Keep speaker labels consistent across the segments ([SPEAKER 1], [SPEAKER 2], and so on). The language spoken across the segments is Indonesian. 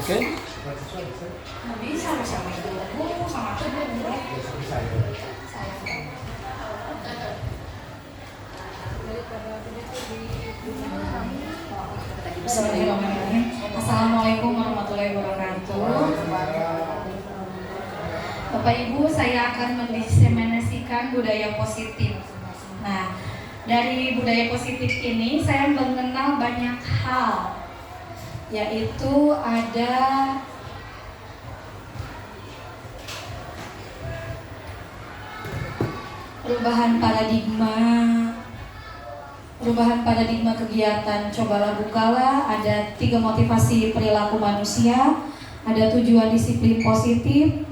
[SPEAKER 1] Nggak bisa sama itu guru sama tubuh. Bismillahirrahmanirrahim. Assalamualaikum warahmatullahi wabarakatuh. Bapak Ibu, saya akan mendiseminasikan budaya positif. Nah, dari budaya positif ini saya mengenal banyak hal, yaitu ada perubahan paradigma kegiatan Cobalah Bukalah, ada 3 motivasi perilaku manusia, ada tujuan disiplin positif,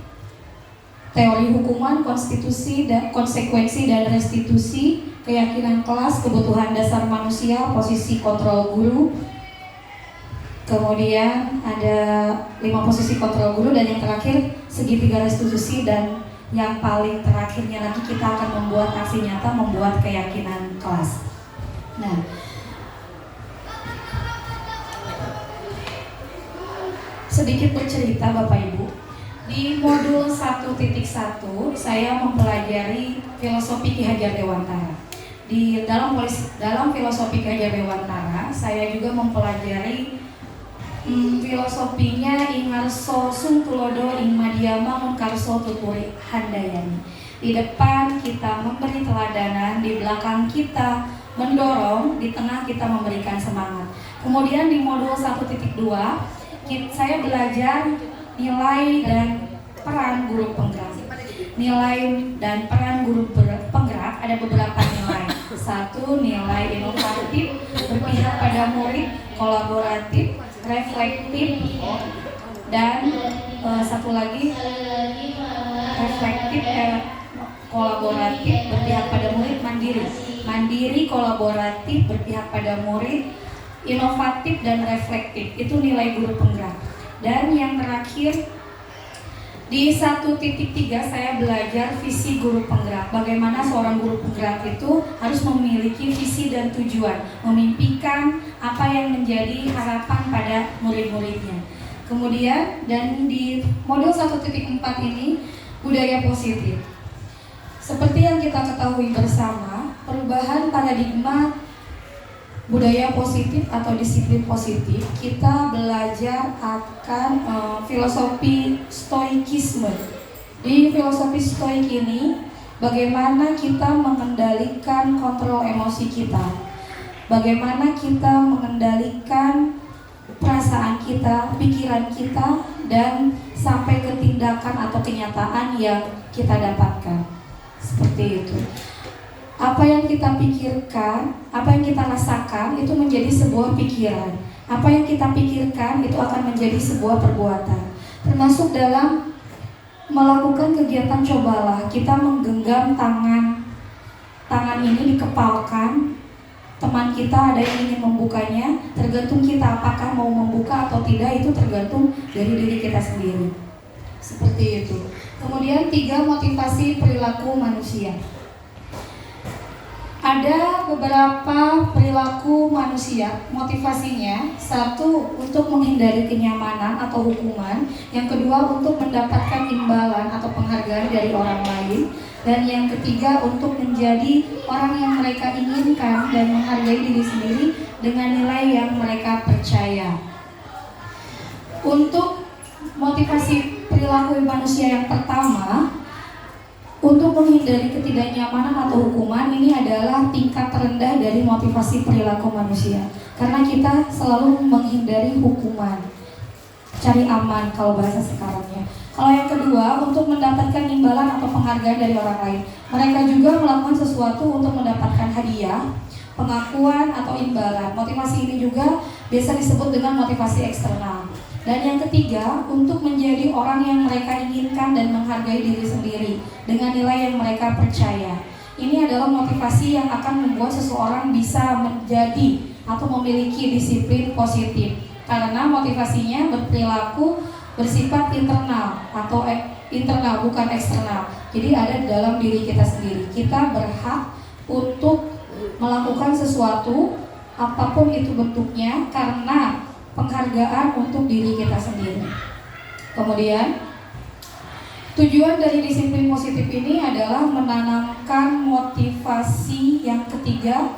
[SPEAKER 1] teori hukuman, konstitusi dan konsekuensi dan restitusi, keyakinan kelas, kebutuhan dasar manusia, posisi kontrol guru. Kemudian ada 5 posisi kontrol guru, dan yang terakhir segitiga restitusi, dan yang paling terakhirnya lagi kita akan membuat aksi nyata, membuat keyakinan kelas. Nah, sedikit bercerita Bapak Ibu. Di modul 1.1 saya mempelajari filosofi Ki Hajar Dewantara. Di dalam filosofi Ki Hajar Dewantara saya juga mempelajari filosofinya Ing Arso Sungtulodo Ing Madiyama Mungkarso Tuturi Handayani. Di depan kita memberi teladanan, di belakang kita mendorong, di tengah kita memberikan semangat. Kemudian di modul 1.2 saya belajar nilai dan peran guru penggerak. Nilai dan peran guru penggerak ada beberapa nilai. 1. Nilai inovatif, berpihak pada murid, kolaboratif, reflektif, dan satu lagi reflektif, kolaboratif, berpihak pada murid, mandiri, kolaboratif, berpihak pada murid, inovatif, dan reflektif. Itu nilai guru penggerak. Dan yang terakhir di 1.3 saya belajar visi guru penggerak. Bagaimana seorang guru penggerak itu harus memiliki visi dan tujuan, memimpikan apa yang menjadi harapan pada murid-muridnya. Kemudian dan di modul 1.4 ini budaya positif. Seperti yang kita ketahui bersama, perubahan paradigma budaya positif atau disiplin positif, kita belajar akan filosofi stoikisme. Di filosofi stoik ini, bagaimana kita mengendalikan kontrol emosi kita, bagaimana kita mengendalikan perasaan kita, pikiran kita, dan sampai ke tindakan atau kenyataan yang kita dapatkan. Seperti itu. Apa yang kita pikirkan, apa yang kita rasakan itu menjadi sebuah pikiran. Apa yang kita pikirkan itu akan menjadi sebuah perbuatan. Termasuk dalam melakukan kegiatan cobalah, kita menggenggam tangan ini dikepalkan. Teman kita ada yang ingin membukanya, tergantung kita apakah mau membuka atau tidak, itu tergantung dari diri kita sendiri. Seperti itu. Kemudian 3 motivasi perilaku manusia. Ada beberapa perilaku manusia, motivasinya 1 untuk menghindari kenyamanan atau hukuman, yang kedua untuk mendapatkan imbalan atau penghargaan dari orang lain, dan yang ketiga untuk menjadi orang yang mereka inginkan dan menghargai diri sendiri dengan nilai yang mereka percaya. Untuk motivasi perilaku manusia yang pertama, untuk menghindari ketidaknyamanan atau hukuman, ini adalah tingkat terendah dari motivasi perilaku manusia. Karena kita selalu menghindari hukuman, cari aman kalau bahasa sekarangnya. Kalau yang kedua, untuk mendapatkan imbalan atau penghargaan dari orang lain. Mereka juga melakukan sesuatu untuk mendapatkan hadiah, pengakuan atau imbalan. Motivasi ini juga biasa disebut dengan motivasi eksternal. Dan yang ketiga, untuk menjadi orang yang mereka inginkan dan menghargai diri sendiri dengan nilai yang mereka percaya. Ini adalah motivasi yang akan membuat seseorang bisa menjadi atau memiliki disiplin positif. Karena motivasinya berperilaku bersifat internal atau internal, bukan eksternal. Jadi ada di dalam diri kita sendiri. Kita berhak untuk melakukan sesuatu apapun itu bentuknya, karena penghargaan untuk diri kita sendiri. Kemudian tujuan dari disiplin positif ini adalah menanamkan motivasi yang ketiga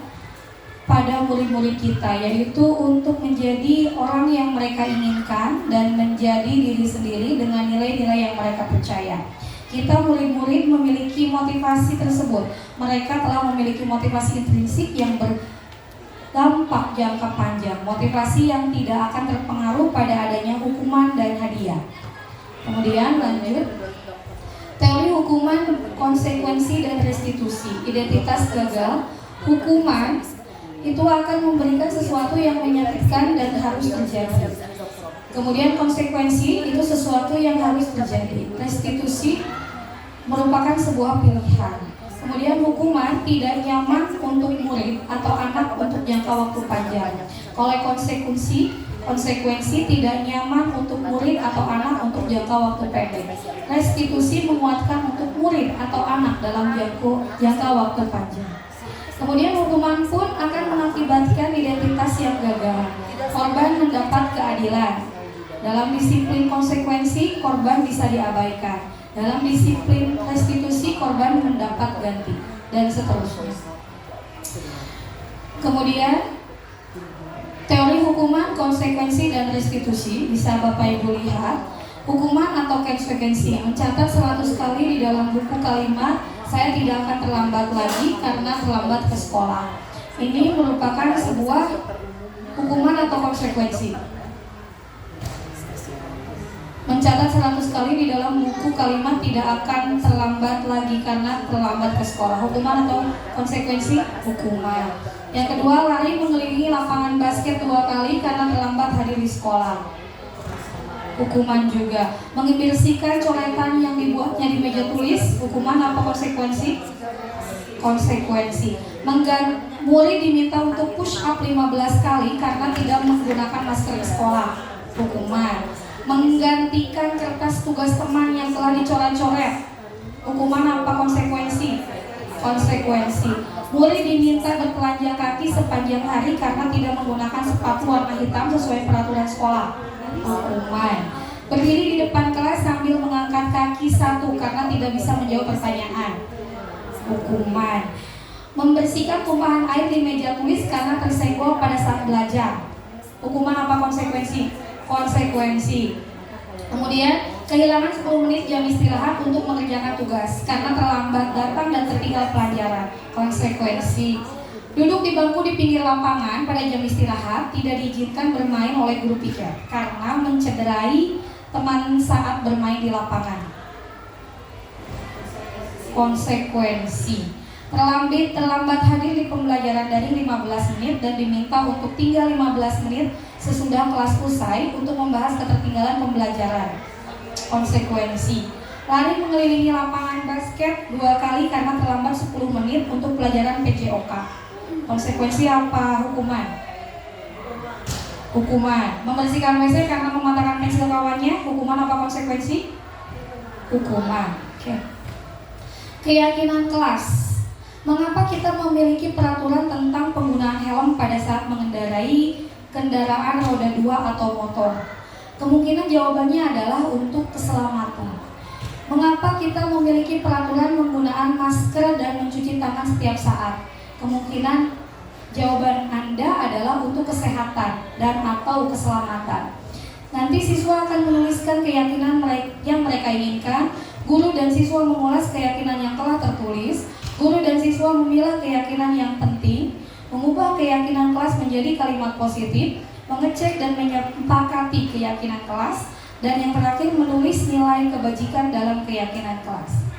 [SPEAKER 1] pada murid-murid kita, yaitu untuk menjadi orang yang mereka inginkan dan menjadi diri sendiri dengan nilai-nilai yang mereka percaya. Kita murid-murid memiliki motivasi tersebut. Mereka telah memiliki motivasi intrinsik yang berdampak jangka panjang, motivasi yang tidak akan terpengaruh pada adanya hukuman dan hadiah. Kemudian lanjut, teori hukuman, konsekuensi, dan restitusi. Identitas gagal, hukuman itu akan memberikan sesuatu yang menyakitkan dan harus terjadi. Kemudian konsekuensi itu sesuatu yang harus terjadi. Restitusi merupakan sebuah pilihan. Kemudian hukuman tidak nyaman untuk murid atau anak untuk jangka waktu panjang. Oleh konsekuensi tidak nyaman untuk murid atau anak untuk jangka waktu pendek. Restitusi menguatkan untuk murid atau anak dalam jangka waktu panjang. Kemudian hukuman pun akan mengakibatkan identitas yang gagal. Korban mendapat keadilan. Dalam disiplin konsekuensi, korban bisa diabaikan. Dalam disiplin restitusi, korban mendapat ganti, dan seterusnya. Kemudian teori hukuman, konsekuensi, dan restitusi bisa Bapak Ibu lihat. Hukuman atau konsekuensi mencatat 100 kali di dalam buku kalimat saya tidak akan terlambat lagi karena terlambat ke sekolah. Ini merupakan sebuah hukuman atau konsekuensi. Mencatat 100 kali di dalam buku kalimat tidak akan terlambat lagi karena terlambat ke sekolah. Hukuman atau konsekuensi? Hukuman. Yang kedua, lari mengelilingi lapangan basket 2 kali karena terlambat hadir di sekolah. Hukuman juga. Membersihkan coretan yang dibuatnya di meja tulis. Hukuman apa konsekuensi? Konsekuensi. Murid diminta untuk push up 15 kali karena tidak menggunakan masker di sekolah. Hukuman. Menggantikan kertas tugas teman yang telah dicoret-coret. Hukuman apa konsekuensi? Konsekuensi. Murid diminta bertelanjang kaki sepanjang hari karena tidak menggunakan sepatu warna hitam sesuai peraturan sekolah. Hukuman. Berdiri di depan kelas sambil mengangkat kaki satu karena tidak bisa menjawab pertanyaan. Hukuman. Membersihkan tumpahan air di meja tulis karena tersenggol pada saat belajar. Hukuman apa konsekuensi? Konsekuensi. Kemudian kehilangan 10 menit jam istirahat untuk mengerjakan tugas karena terlambat datang dan tertinggal pelajaran. Konsekuensi. Duduk di bangku di pinggir lapangan pada jam istirahat tidak diizinkan bermain oleh guru piket karena mencederai teman saat bermain di lapangan. Konsekuensi. Terlambat hadir di pembelajaran dari 15 menit dan diminta untuk tinggal 15 menit sesudah kelas usai untuk membahas ketertinggalan pembelajaran. Konsekuensi. Lari mengelilingi lapangan basket 2 kali karena terlambat 10 menit untuk pelajaran PJOK. Konsekuensi apa? Hukuman. Hukuman. Membersihkan WC karena mematahkan pensil kawannya. Hukuman apa konsekuensi? Hukuman. Oke. Keyakinan kelas. Mengapa kita memiliki peraturan tentang penggunaan helm pada saat mengendarai kendaraan roda 2 atau motor? Kemungkinan jawabannya adalah untuk keselamatan. Mengapa kita memiliki peraturan penggunaan masker dan mencuci tangan setiap saat? Kemungkinan jawaban Anda adalah untuk kesehatan dan atau keselamatan. Nanti siswa akan menuliskan keyakinan yang mereka inginkan. Guru dan siswa mengulas keyakinan yang telah tertulis. Guru dan siswa memilah keyakinan yang penting, mengubah keyakinan kelas menjadi kalimat positif, mengecek dan menyepakati keyakinan kelas, dan yang terakhir menulis nilai kebajikan dalam keyakinan kelas.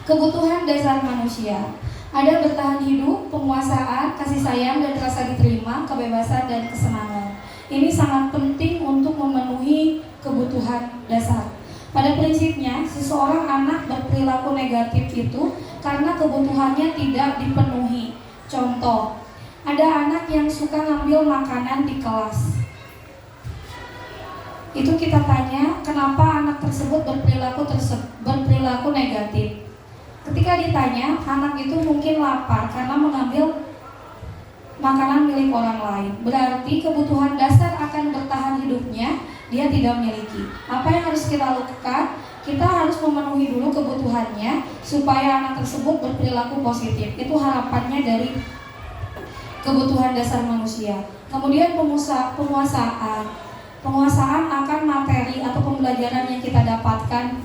[SPEAKER 1] Kebutuhan dasar manusia. Ada bertahan hidup, penguasaan, kasih sayang dan rasa diterima, kebebasan dan kesenangan. Ini sangat penting untuk memenuhi kebutuhan dasar. Pada prinsipnya, seseorang anak berperilaku negatif itu karena kebutuhannya tidak dipenuhi. Contoh, ada anak yang suka ngambil makanan di kelas. Itu kita tanya, kenapa anak tersebut berperilaku negatif? Ketika ditanya, anak itu mungkin lapar karena mengambil makanan milik orang lain. Berarti kebutuhan dasar akan dia tidak memiliki. Apa yang harus kita lakukan? Kita harus memenuhi dulu kebutuhannya supaya anak tersebut berperilaku positif. Itu harapannya dari kebutuhan dasar manusia. Kemudian penguasaan akan materi atau pembelajaran yang kita dapatkan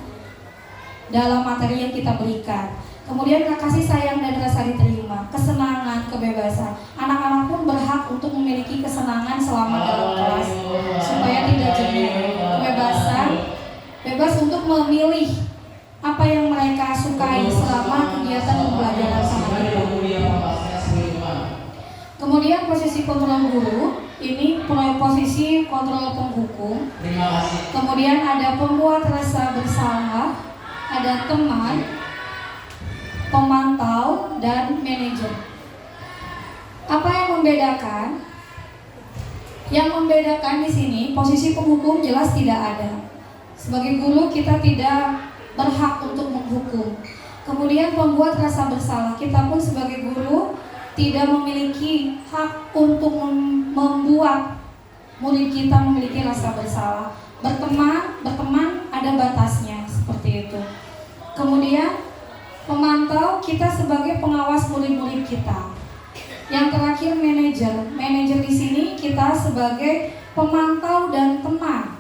[SPEAKER 1] dalam materi yang kita berikan. Kemudian kasih sayang dan rasa diterima, kesenangan, kebebasan. Anak-anak pun berhak untuk memiliki kesenangan selama dalam kelas supaya tidak jenuh. Kebebasan, bebas untuk memilih apa yang mereka sukai selama kegiatan pembelajaran sama kita. Kemudian posisi kontrol guru, ini posisi kontrol penghukum. Kemudian ada pembuat rasa bersalah, ada teman, pemantau, dan manajer. Apa yang membedakan? Yang membedakan di sini posisi penghukum jelas tidak ada. Sebagai guru kita tidak berhak untuk menghukum. Kemudian pembuat rasa bersalah, kita pun sebagai guru tidak memiliki hak untuk membuat murid kita memiliki rasa bersalah. Berteman ada batasnya seperti itu. Kemudian pemantau, kita sebagai pengawas murid-murid kita. Yang terakhir manajer. Manajer di sini kita sebagai pemantau dan teman.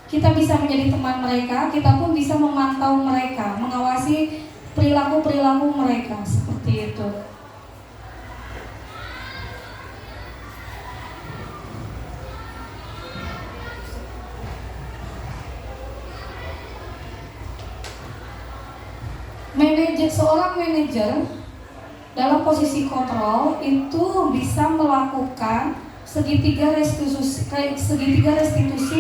[SPEAKER 1] Kita bisa menjadi teman mereka, kita pun bisa memantau mereka, mengawasi perilaku-perilaku mereka seperti itu. Seorang manajer dalam posisi kontrol itu bisa melakukan segitiga restitusi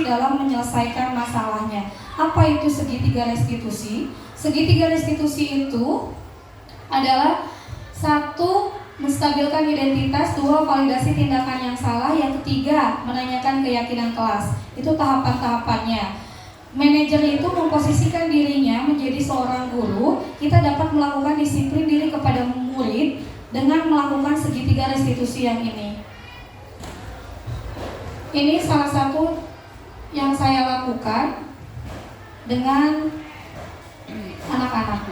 [SPEAKER 1] dalam menyelesaikan masalahnya. Apa itu segitiga restitusi? Segitiga restitusi itu adalah 1. Menstabilkan identitas, 2. Validasi tindakan yang salah, yang ketiga menanyakan keyakinan kelas. Itu tahapan-tahapannya. Manajer itu memposisikan dirinya menjadi seorang guru. Kita dapat melakukan disiplin diri kepada murid dengan melakukan segitiga restitusi yang ini. Ini salah satu yang saya lakukan dengan anak-anak.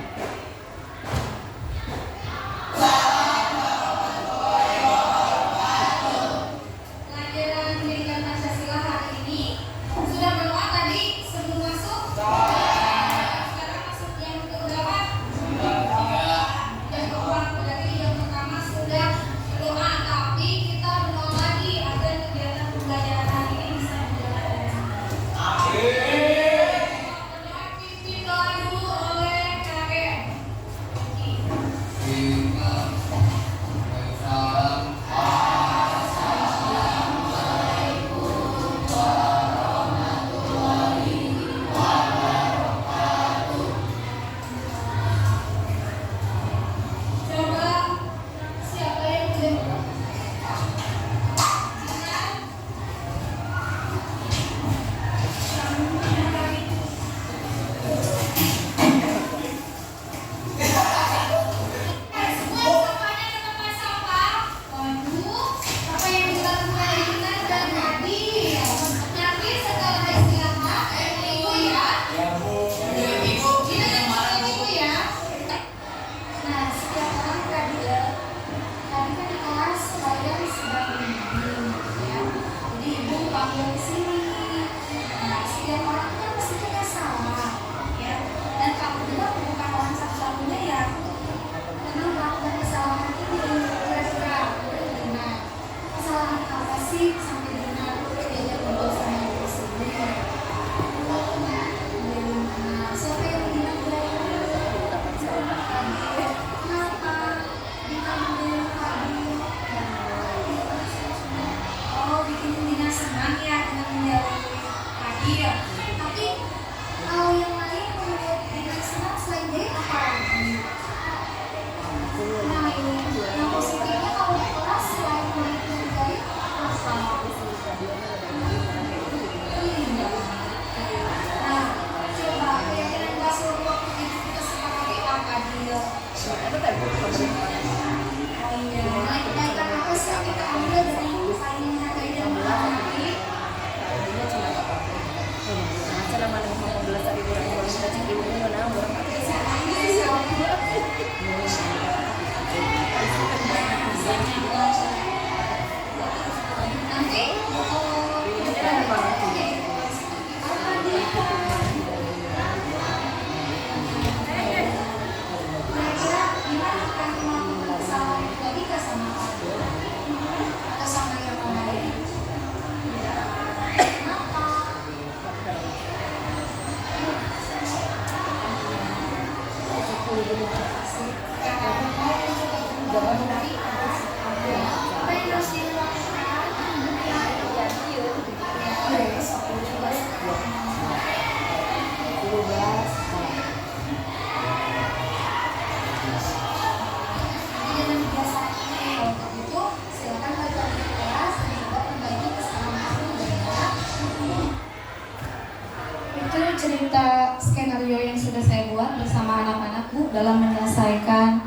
[SPEAKER 1] dalam menyelesaikan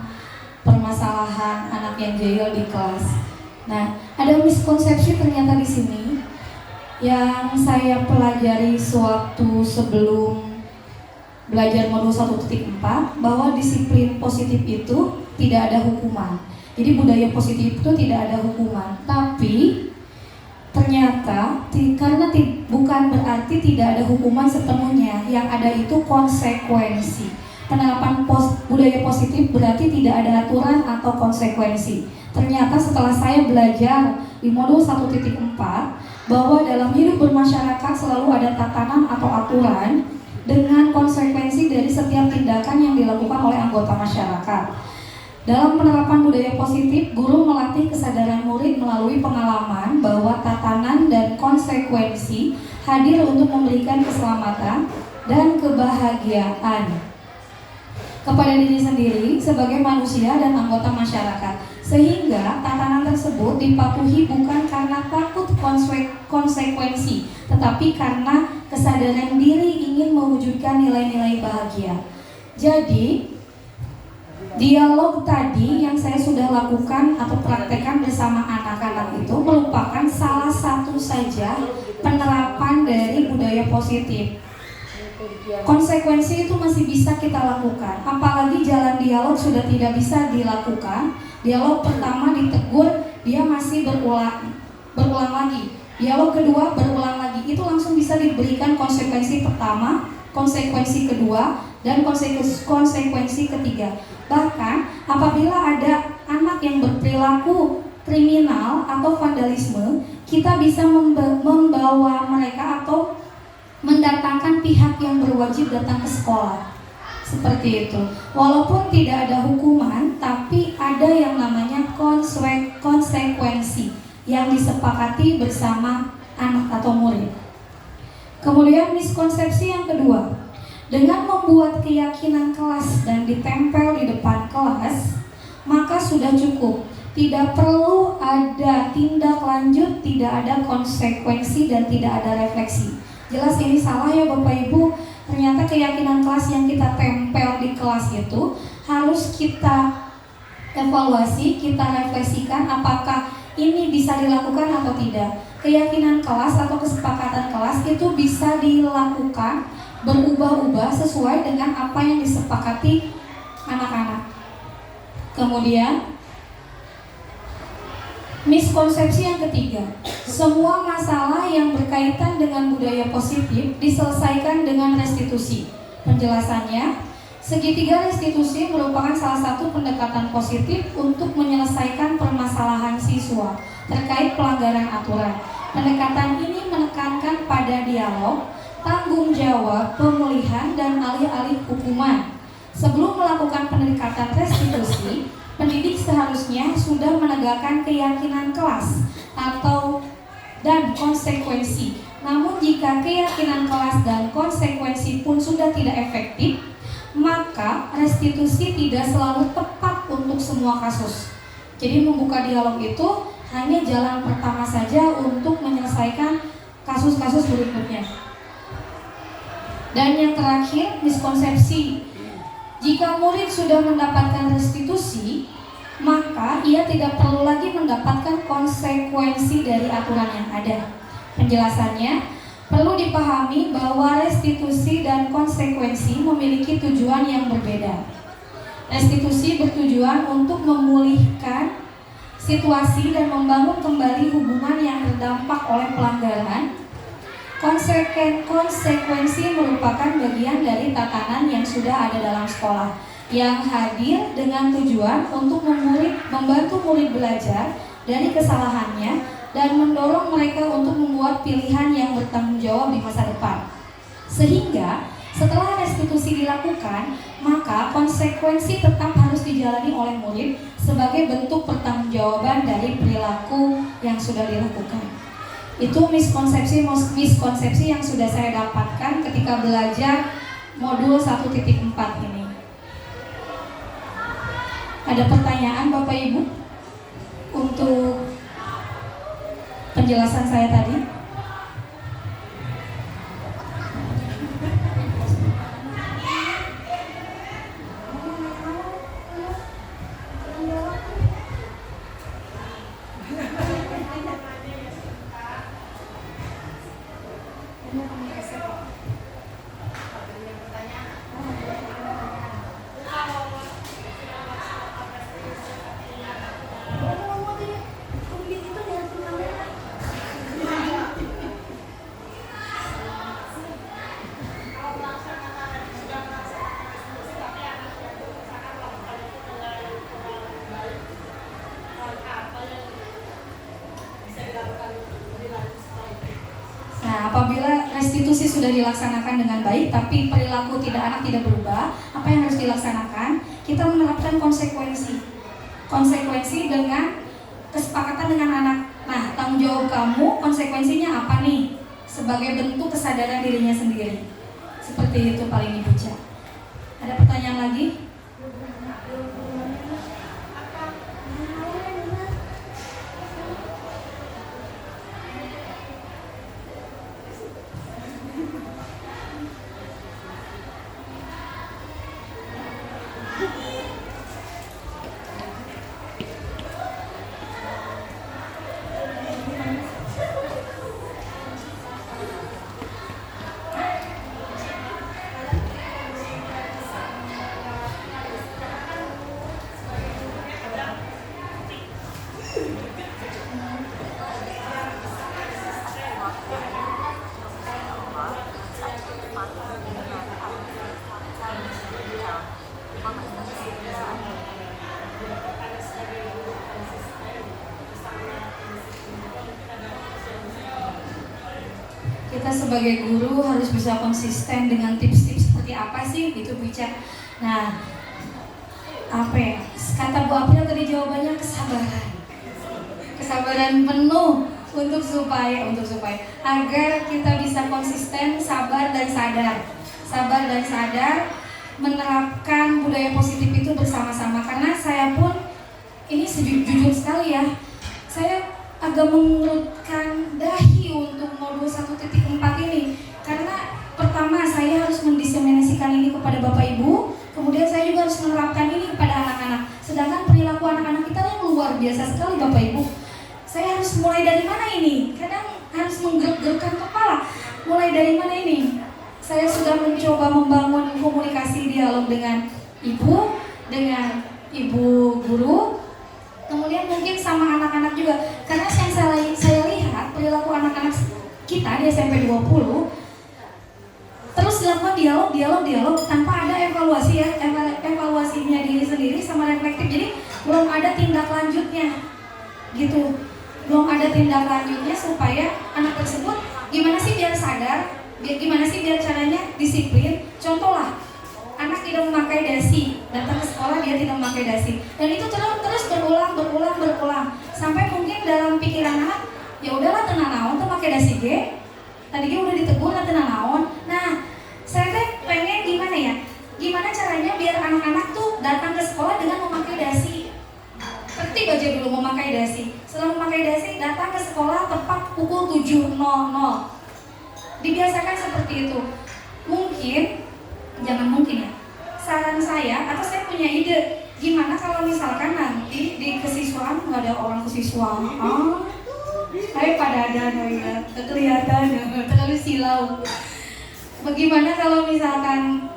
[SPEAKER 1] permasalahan anak yang jahil di kelas. Nah, ada miskonsepsi ternyata di sini yang saya pelajari sewaktu sebelum belajar modul 1.4, bahwa disiplin positif itu tidak ada hukuman. Jadi budaya positif itu tidak ada hukuman, tapi ternyata karena bukan berarti tidak ada hukuman sepenuhnya. Yang ada itu konsekuensi. Penerapan budaya positif berarti tidak ada aturan atau konsekuensi. Ternyata setelah saya belajar di modul 1.4 bahwa dalam hidup bermasyarakat selalu ada tatanan atau aturan dengan konsekuensi dari setiap tindakan yang dilakukan oleh anggota masyarakat. Dalam penerapan budaya positif, guru melatih kesadaran murid melalui pengalaman bahwa tatanan dan konsekuensi hadir untuk memberikan keselamatan dan kebahagiaan kepada diri sendiri sebagai manusia dan anggota masyarakat, sehingga tatanan tersebut dipatuhi bukan karena takut konsekuensi, tetapi karena kesadaran diri ingin mewujudkan nilai-nilai bahagia. Jadi dialog tadi yang saya sudah lakukan atau praktekkan bersama anak-anak itu merupakan salah satu saja penerapan dari budaya positif. Konsekuensi itu masih bisa kita lakukan, apalagi jalan dialog sudah tidak bisa dilakukan. Dialog pertama ditegur, dia masih berulang lagi. Dialog kedua berulang lagi, itu langsung bisa diberikan konsekuensi pertama, konsekuensi kedua, dan konsekuensi ketiga. Bahkan apabila ada anak yang berperilaku kriminal atau vandalisme, kita bisa membawa mereka atau mendatangkan pihak yang berwajib datang ke sekolah. Seperti itu. Walaupun tidak ada hukuman, tapi ada yang namanya konsekuensi yang disepakati bersama anak atau murid. Kemudian miskonsepsi yang kedua, dengan membuat keyakinan kelas dan ditempel di depan kelas, maka sudah cukup. Tidak perlu ada tindak lanjut, tidak ada konsekuensi, dan tidak ada refleksi. Jelas ini salah ya Bapak Ibu. Ternyata keyakinan kelas yang kita tempel di kelas itu harus kita evaluasi, kita refleksikan apakah ini bisa dilakukan atau tidak. Keyakinan kelas atau kesepakatan kelas itu bisa dilakukan berubah-ubah sesuai dengan apa yang disepakati anak-anak. Kemudian miskonsepsi yang ketiga, semua masalah yang berkaitan dengan budaya positif diselesaikan dengan restitusi. Penjelasannya, segitiga restitusi merupakan salah satu pendekatan positif untuk menyelesaikan permasalahan siswa terkait pelanggaran aturan. Pendekatan ini menekankan pada dialog, tanggung jawab, pemulihan, dan alih-alih hukuman. Sebelum melakukan pendekatan restitusi, pendidik seharusnya sudah menegakkan keyakinan kelas dan konsekuensi. Namun jika keyakinan kelas dan konsekuensi pun sudah tidak efektif, maka restitusi tidak selalu tepat untuk semua kasus. Jadi membuka dialog itu hanya jalan pertama saja untuk menyelesaikan kasus-kasus berikutnya. Dan yang terakhir, miskonsepsi. Jika murid sudah mendapatkan restitusi, maka ia tidak perlu lagi mendapatkan konsekuensi dari aturan yang ada. Penjelasannya, perlu dipahami bahwa restitusi dan konsekuensi memiliki tujuan yang berbeda. Restitusi bertujuan untuk memulihkan situasi dan membangun kembali hubungan yang terdampak oleh pelanggaran. Konsekuensi merupakan bagian dari tatanan yang sudah ada dalam sekolah, yang hadir dengan tujuan untuk membantu murid belajar dari kesalahannya dan mendorong mereka untuk membuat pilihan yang bertanggung jawab di masa depan. Sehingga setelah restitusi dilakukan, maka konsekuensi tetap harus dijalani oleh murid sebagai bentuk pertanggungjawaban dari perilaku yang sudah dilakukan. Itu miskonsepsi yang sudah saya dapatkan ketika belajar modul 1.4 ini. Ada pertanyaan Bapak Ibu untuk penjelasan saya tadi? Nah, apabila restitusi sudah dilaksanakan dengan baik, tapi perilaku anak tidak berubah, apa yang harus dilaksanakan? Kita menerapkan konsekuensi. Konsekuensi dengan kesepakatan dengan anak. Nah, tanggung jawab kamu, konsekuensinya apa nih? Sebagai bentuk kesadaran dirinya sendiri. Seperti itu paling dibaca. Ada pertanyaan lagi? Kita sebagai guru harus bisa konsisten dengan tips-tips seperti apa sih gitu bicara. Nah, apa ya? Kata Bu April tadi jawabannya kesabaran. Kesabaran penuh untuk supaya agar kita bisa konsisten, sabar dan sadar menerapkan budaya positif itu bersama-sama. Karena saya pun ini jujur sekali ya, saya agak mengurutkan dahi untuk modul 1.4 ini karena pertama saya harus mendiseminasikan ini kepada Bapak Ibu, kemudian saya juga harus menerapkan ini kepada anak-anak. Sedangkan perilaku anak-anak kita yang luar biasa sekali Bapak Ibu. Saya harus mulai dari mana ini? Kadang harus menggeruk-gerukkan kepala. Mulai dari mana ini? Saya sudah mencoba membangun komunikasi dialog dengan ibu guru. Kemudian mungkin sama anak-anak juga, karena yang saya lihat perilaku anak-anak kita di SMP 20 terus dilakukan dialog tanpa ada evaluasi ya, evaluasinya diri sendiri sama reflektif. Jadi belum ada tindak lanjutnya gitu, belum ada tindak lanjutnya supaya anak tersebut gimana sih biar sadar, gimana sih biar caranya disiplin. Contoh lah, anak tidak memakai dasi, datang ke sekolah dia tidak memakai dasi, dan itu terus berulang sampai mungkin dalam pikiran anak, ya udahlah tenang naon tuh pakai dasi ge, tadi udah ditegur lah tenang naon. Nah, saya pengen gimana caranya biar anak-anak tuh datang ke sekolah dengan memakai dasi, tertib aja dulu memakai dasi. Setelah memakai dasi datang ke sekolah tepat pukul 7.00. Dibiasakan seperti itu. Mungkin ya, saran saya atau saya punya ide, gimana kalau misalkan nanti di kesiswaan nggak ada orang kesiswaan, tapi pada ada ya, kelihatan terlalu silau. Bagaimana kalau misalkan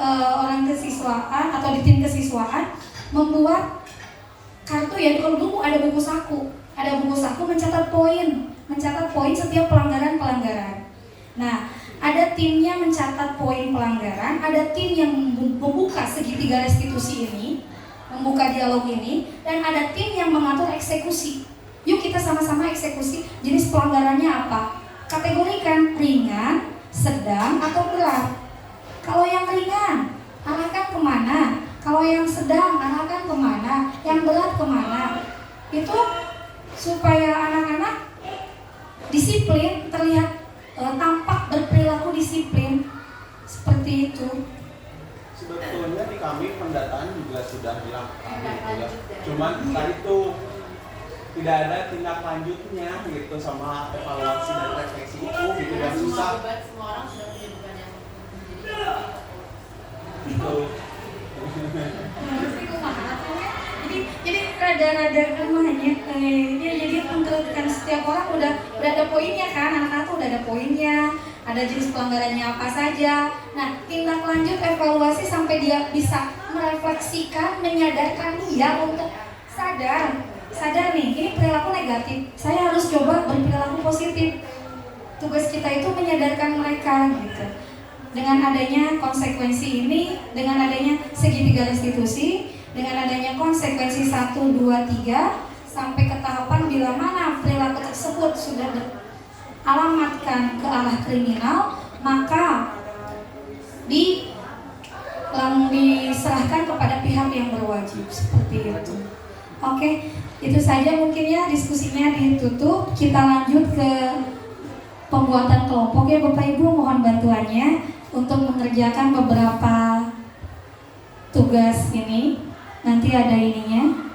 [SPEAKER 1] orang kesiswaan atau di tim kesiswaan membuat kartu ya, kalau dulu ada buku saku mencatat poin setiap pelanggaran. Nah, ada timnya mencatat poin pelanggaran, ada tim yang membuka segitiga restitusi ini, membuka dialog ini, dan ada tim yang mengatur eksekusi. Yuk kita sama-sama eksekusi jenis pelanggarannya apa, kategorikan ringan, sedang, atau berat. Kalau yang ringan, arahkan kemana? Kalau yang sedang, arahkan kemana? Yang berat kemana? Itu supaya anak-anak disiplin, terlihat tampak berperilaku disiplin seperti itu.
[SPEAKER 2] Sebetulnya di kami pendataan juga sudah dilakukan, cuman tadi itu tidak ada tindak lanjutnya gitu sama evaluasi dan refleksi itu gitu, dan susah.
[SPEAKER 3] Semua orang sudah punya beban yang
[SPEAKER 2] Gitu.
[SPEAKER 1] Jadi rada-rada rumahnya jadi mengerutkan setiap orang udah ada poinnya kan, anak-anak tuh udah ada poinnya, ada jenis pelanggarannya apa saja. Nah, tindak lanjut evaluasi sampai dia bisa merefleksikan, menyadarkan dia untuk sadar nih, ini perilaku negatif, saya harus coba berperilaku positif. Tugas kita itu menyadarkan mereka gitu. Dengan adanya konsekuensi ini, dengan adanya segitiga restitusi, dengan adanya konsekuensi 1, 2, 3, sampai ke tahapan bila mana perilaku tersebut sudah dialamatkan ke arah kriminal, maka diserahkan kepada pihak yang berwajib, seperti itu. Oke, itu saja mungkin ya, diskusinya ditutup. Kita lanjut ke pembuatan kelompok ya Bapak Ibu, mohon bantuannya untuk mengerjakan beberapa tugas ini. Nanti ada ininya.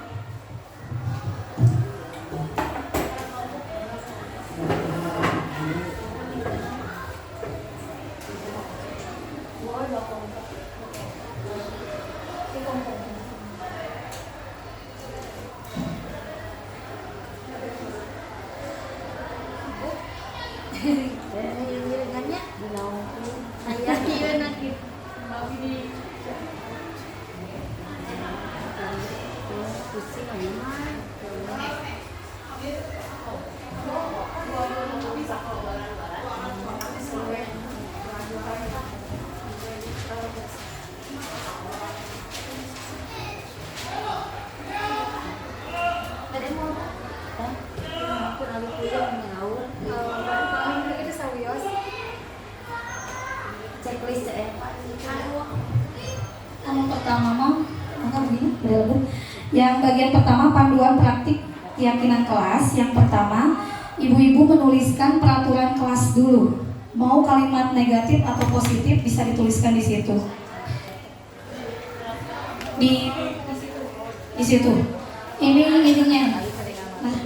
[SPEAKER 1] Yang bagian pertama panduan praktik keyakinan kelas. Yang pertama, ibu-ibu menuliskan peraturan kelas dulu. Mau kalimat negatif atau positif bisa dituliskan di situ. Di situ. Ini ininya. Nah.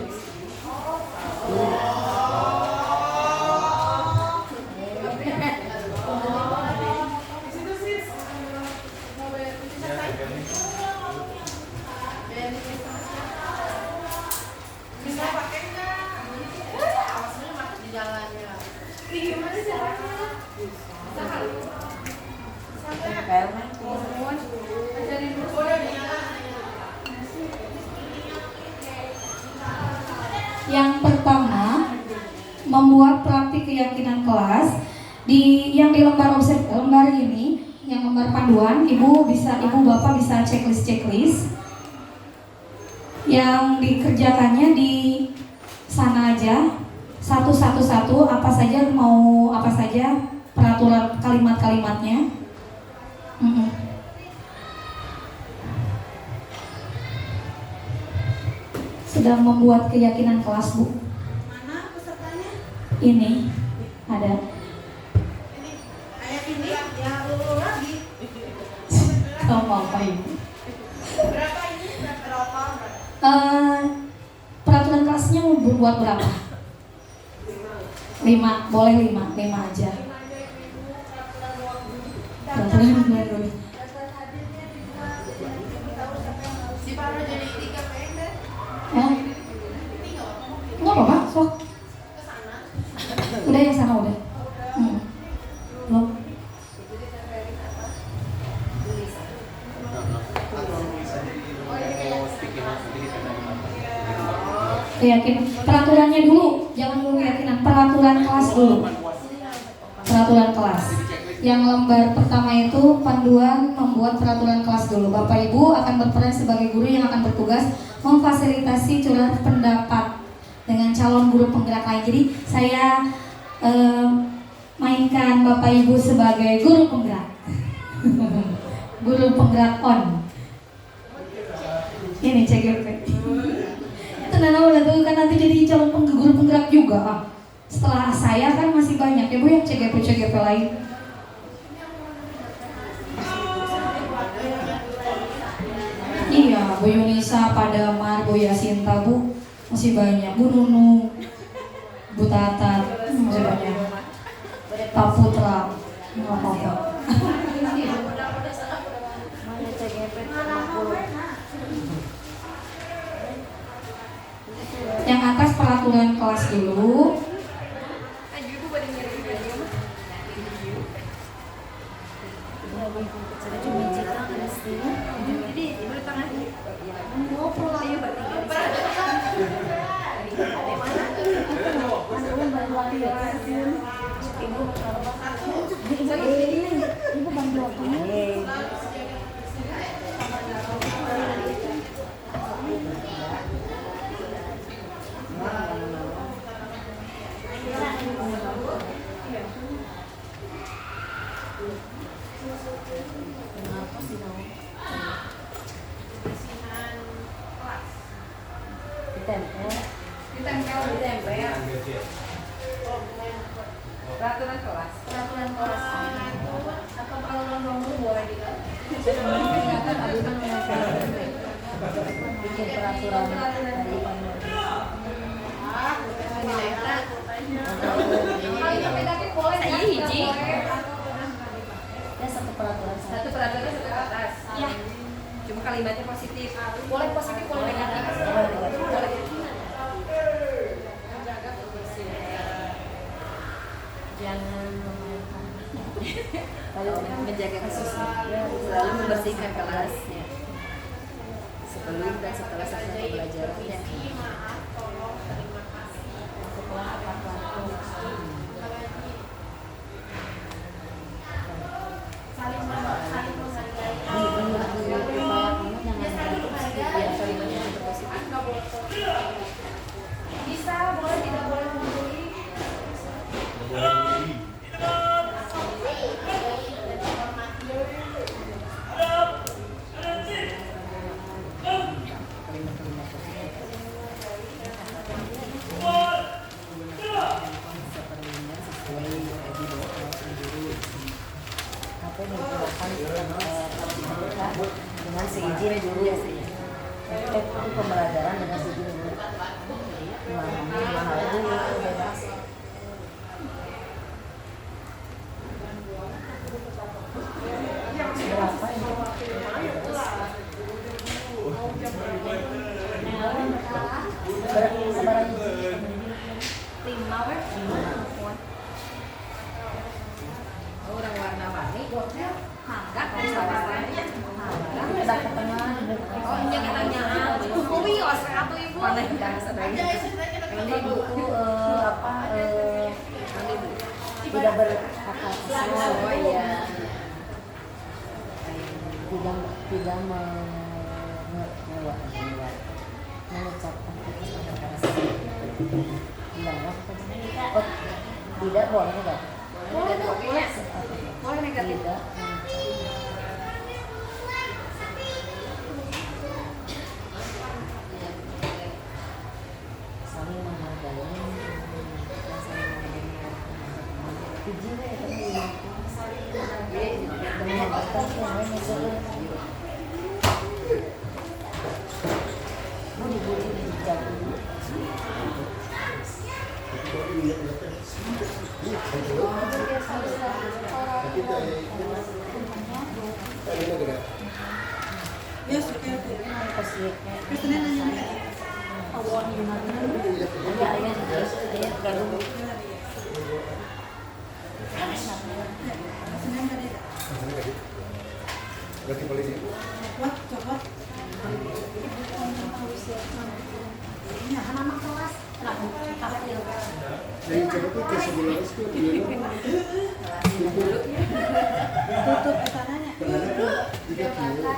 [SPEAKER 1] Yang pertama, membuat praktik keyakinan kelas yang di lembar ini, yang lembar panduan, ibu bapak bisa checklist. Yang dikerjakannya di sana aja, satu apa saja peraturan kalimat-kalimatnya. Sedang membuat keyakinan kelas, Bu.
[SPEAKER 3] Mana pesertanya?
[SPEAKER 1] Ini ada.
[SPEAKER 3] Ini ayat ini ya lagi.
[SPEAKER 1] Kamu apa ini?
[SPEAKER 3] Berapa ini? Berapa?
[SPEAKER 1] Peraturan kelasnya mau buat berapa? 5, boleh 5 aja. Peraturan baru.
[SPEAKER 3] Diparuh jadi 3 pendek.
[SPEAKER 1] Nggak apa-apa, sok. Udah yang sana udah. Belum. Keyakinan. Peraturannya dulu, jangan dulu keyakinan. Peraturan kelas dulu. Peraturan kelas. Yang lembar pertama itu panduan membuat peraturan kelas dulu. Bapak Ibu akan berperan sebagai guru yang akan bertugas memfasilitasi curhat pendapat dengan calon guru penggerak lain. Jadi saya mainkan Bapak Ibu sebagai guru penggerak. Guru penggerak on. Ini CGP. Itu Nana udah tahu kan nanti jadi calon guru penggerak juga. Setelah saya kan masih banyak ya Bu ya CGP lain. Iya, Bu Yunisa, Pak Damar, Bu Yasinta, Bu masih banyak, Bu Nunu, Bu Tatat, masih banyak, Pak Putra, nggak apa-apa. Yang atas peraturan kelas dulu. Ditempel ya.
[SPEAKER 4] Peraturan kelas.
[SPEAKER 1] Peraturan kelas atau peraturan nomor boleh juga.
[SPEAKER 5] Bikin peraturan dari
[SPEAKER 1] Kalau negatif boleh.
[SPEAKER 4] Saya hiji.
[SPEAKER 5] ya satu peraturan
[SPEAKER 4] Satu peraturan satu atas.
[SPEAKER 1] Ya,
[SPEAKER 4] Cuma kalimatnya positif.
[SPEAKER 1] boleh positif, boleh negatif.
[SPEAKER 5] boleh. Jangan memainkan
[SPEAKER 4] Menjaga kesucian. Selalu membersihkan kelasnya. Sebelum dan setelah selesai pembelajarannya.
[SPEAKER 5] setelah apapun
[SPEAKER 3] Saling menghargai.
[SPEAKER 1] Bisa, boleh, tidak boleh membuli.
[SPEAKER 5] apa yang dilakukan dengan seizin guru itu pembelajaran dengan seizin guru mahal dulu bebas berapa ini sebarang
[SPEAKER 1] 5 weh.
[SPEAKER 4] Orang warna-warni.
[SPEAKER 1] Mangga kalau sawasannya.
[SPEAKER 5] udah ke tengah
[SPEAKER 4] Oh, ini nanya.
[SPEAKER 1] Wios atau ibu.
[SPEAKER 4] Mana yang sedang?
[SPEAKER 5] ini buku tidak berakal sesuai
[SPEAKER 4] Oh iya.
[SPEAKER 5] tidak mengucapkan kata-kata oh tidak boleh enggak
[SPEAKER 1] Boleh, Bu, boleh. Boleh negatif.
[SPEAKER 5] tidak saling menghargai dan saling mendengar puji ya tapi menghormati yang lain budi dijauhi
[SPEAKER 3] Ya, oke.
[SPEAKER 5] positifnya
[SPEAKER 3] Kristennya nanya.
[SPEAKER 5] awon gimana ya ayah gabung
[SPEAKER 3] Kristennya tadi.
[SPEAKER 6] Berarti polisi.
[SPEAKER 3] Wah, coklat.
[SPEAKER 1] Nah, anak kelas. Nah, kecil.
[SPEAKER 6] Dari coba tuh ke sebelah itu dulu.
[SPEAKER 3] Tutup etananya.
[SPEAKER 6] Jika kilo.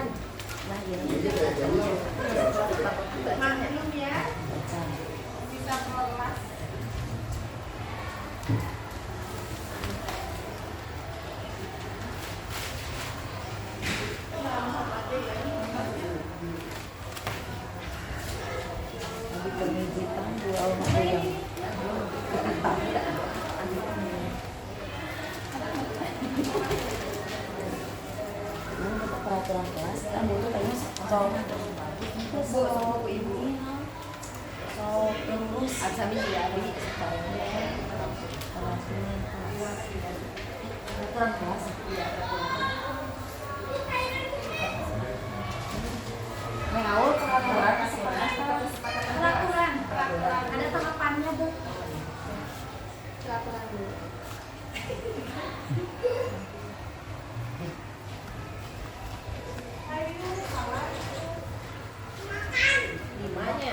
[SPEAKER 5] nah ya
[SPEAKER 6] Jadi kayak gini.
[SPEAKER 1] Maklum ya. Bisa kelas.
[SPEAKER 5] lagi pemijitan dua orang yang peraturan kelas kan dulu kayaknya so ibu so lurus
[SPEAKER 4] Asami Jari.
[SPEAKER 5] peraturan kelas
[SPEAKER 1] Mengaul peraturan. Peraturan. Ada tahapannya, Bu. Peraturan dulu.
[SPEAKER 4] Limanya.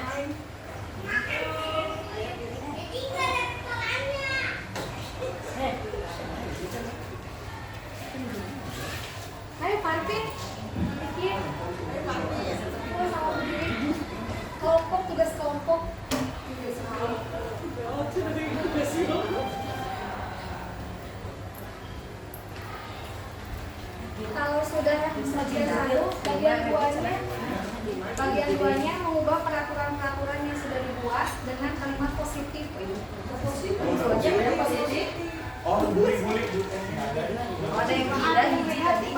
[SPEAKER 1] Ayo, Parvin. Bikin. Oh, sama begini. Kelompok, tugas kelompok. Kalau sudah bagian 1, bagian 2-nya mengubah
[SPEAKER 7] mengubah peraturan-peraturan yang sudah dibuat dengan kalimat positif.
[SPEAKER 4] Positif. Soalnya ada positif.
[SPEAKER 2] Oh, bully.
[SPEAKER 4] Oh, ada yang tidak hiji tadi.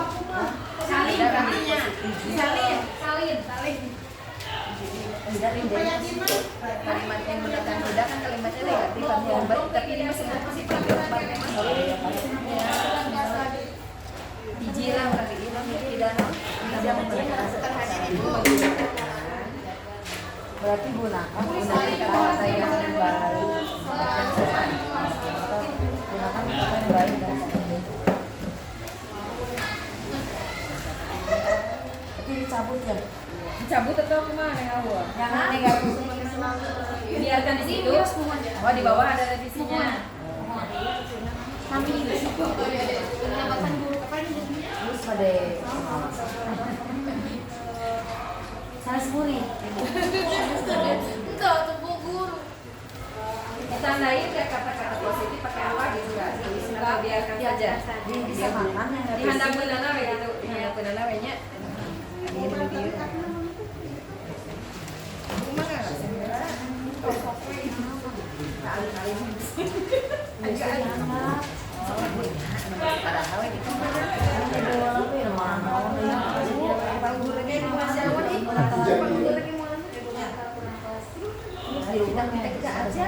[SPEAKER 7] Salin,
[SPEAKER 4] Ada
[SPEAKER 7] artinya. Salin.
[SPEAKER 5] Tidak tidak.
[SPEAKER 4] Kalimat yang menggunakan tidak kan kalimatnya negatif artinya baik, tapi ini masih positif. Hiji lah berarti ini tidak terhadap itu
[SPEAKER 5] Berarti gunakan
[SPEAKER 4] kata yang baik dan sopan.
[SPEAKER 5] gunakan kata yang baik dan sopan. Itu dicabut ya.
[SPEAKER 4] Dicabut atau kemana yang awal?
[SPEAKER 5] Yang negatif.
[SPEAKER 4] Biarkan di situ. Oh, di bawah ada revisinya.
[SPEAKER 7] Kami pendapatan guru apa ini jadinya?
[SPEAKER 5] Terus pada salah sepuri.
[SPEAKER 7] Enggak, tuh Bu guru.
[SPEAKER 4] Ditandain ya kata-kata positif pakai apa gitu kan? Atau biarkan saja.
[SPEAKER 5] Bisa makan yang
[SPEAKER 4] Di handap beunana we gitu. Di handap beunana we nya. Ini beli dia. Rumah enggak sebenarnya. Padahal we gitu.
[SPEAKER 5] Kita aja.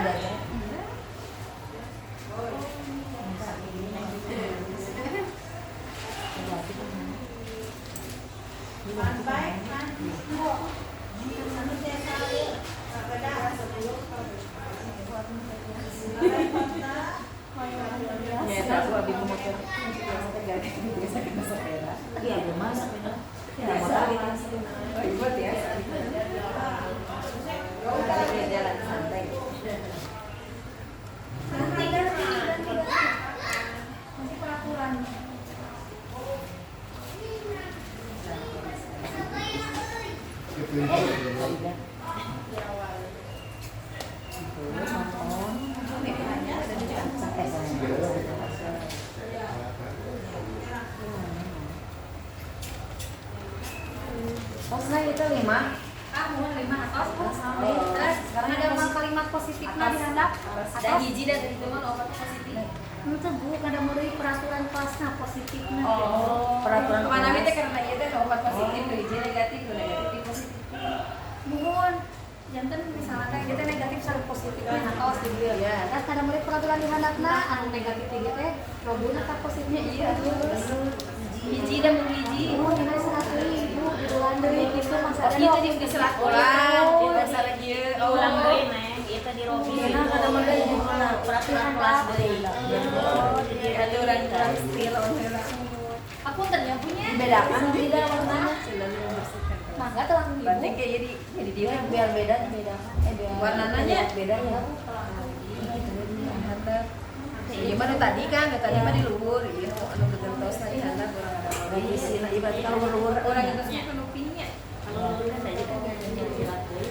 [SPEAKER 4] Ya, tahu abi motor. Biasa kena sepeda.
[SPEAKER 5] Iya, belum masak ya.
[SPEAKER 4] Biasa. Oh, buat ya. Kalau jalan santai.
[SPEAKER 7] Ganti peraturan.
[SPEAKER 5] Tosnya itu 5.
[SPEAKER 7] Mau 5 atas. Terus sekarang ada kalimat positifnya di handap.
[SPEAKER 4] Ada hiji dan itu mah obat positif.
[SPEAKER 7] Itu Bu, ada mulai peraturan kelasnya positifnya.
[SPEAKER 4] Oh,
[SPEAKER 5] Peraturan
[SPEAKER 4] kemana
[SPEAKER 5] kelas.
[SPEAKER 4] kita karena itu obat positif, hiji negatif, negatif positif.
[SPEAKER 7] Mohon jantan misalnya kayak kita negatif sareng positifnya atau
[SPEAKER 4] Iya, ya.
[SPEAKER 7] kan kada mulai peraturan di handapna anu negatif tinggi teh robuna ka positifnya iya terus
[SPEAKER 4] Hiji dan hiji.
[SPEAKER 7] oh ini serat ibu di bulan deui kitu masa
[SPEAKER 4] Oh, itu di serat ulang. Kita salah ieu. Oh, ulang deui
[SPEAKER 5] Neng, itu di Robi.
[SPEAKER 7] Enak ada model di
[SPEAKER 5] mana? Peraturan kelas deui.
[SPEAKER 4] Oh, jadi ada orang-orang skill orang.
[SPEAKER 7] aku ternyata punya
[SPEAKER 5] Dibedakan tidak warnanya?
[SPEAKER 4] Selalu membersihkan.
[SPEAKER 7] mangga telah
[SPEAKER 4] Berarti
[SPEAKER 7] ibu
[SPEAKER 4] kayak jadi dia
[SPEAKER 5] Biar beda dibedakan. Biar
[SPEAKER 4] Warnanya?
[SPEAKER 5] beda ya.
[SPEAKER 4] handap. Iya mah tadi kan, tadi mah di luhur, iya anu begentos tadi handap orang ada orang.
[SPEAKER 5] Revisi lah, ibaratnya kalau luhur
[SPEAKER 4] Orang itu sih penupinya.
[SPEAKER 5] kalau luhur kan tadi kan jadi silat deui.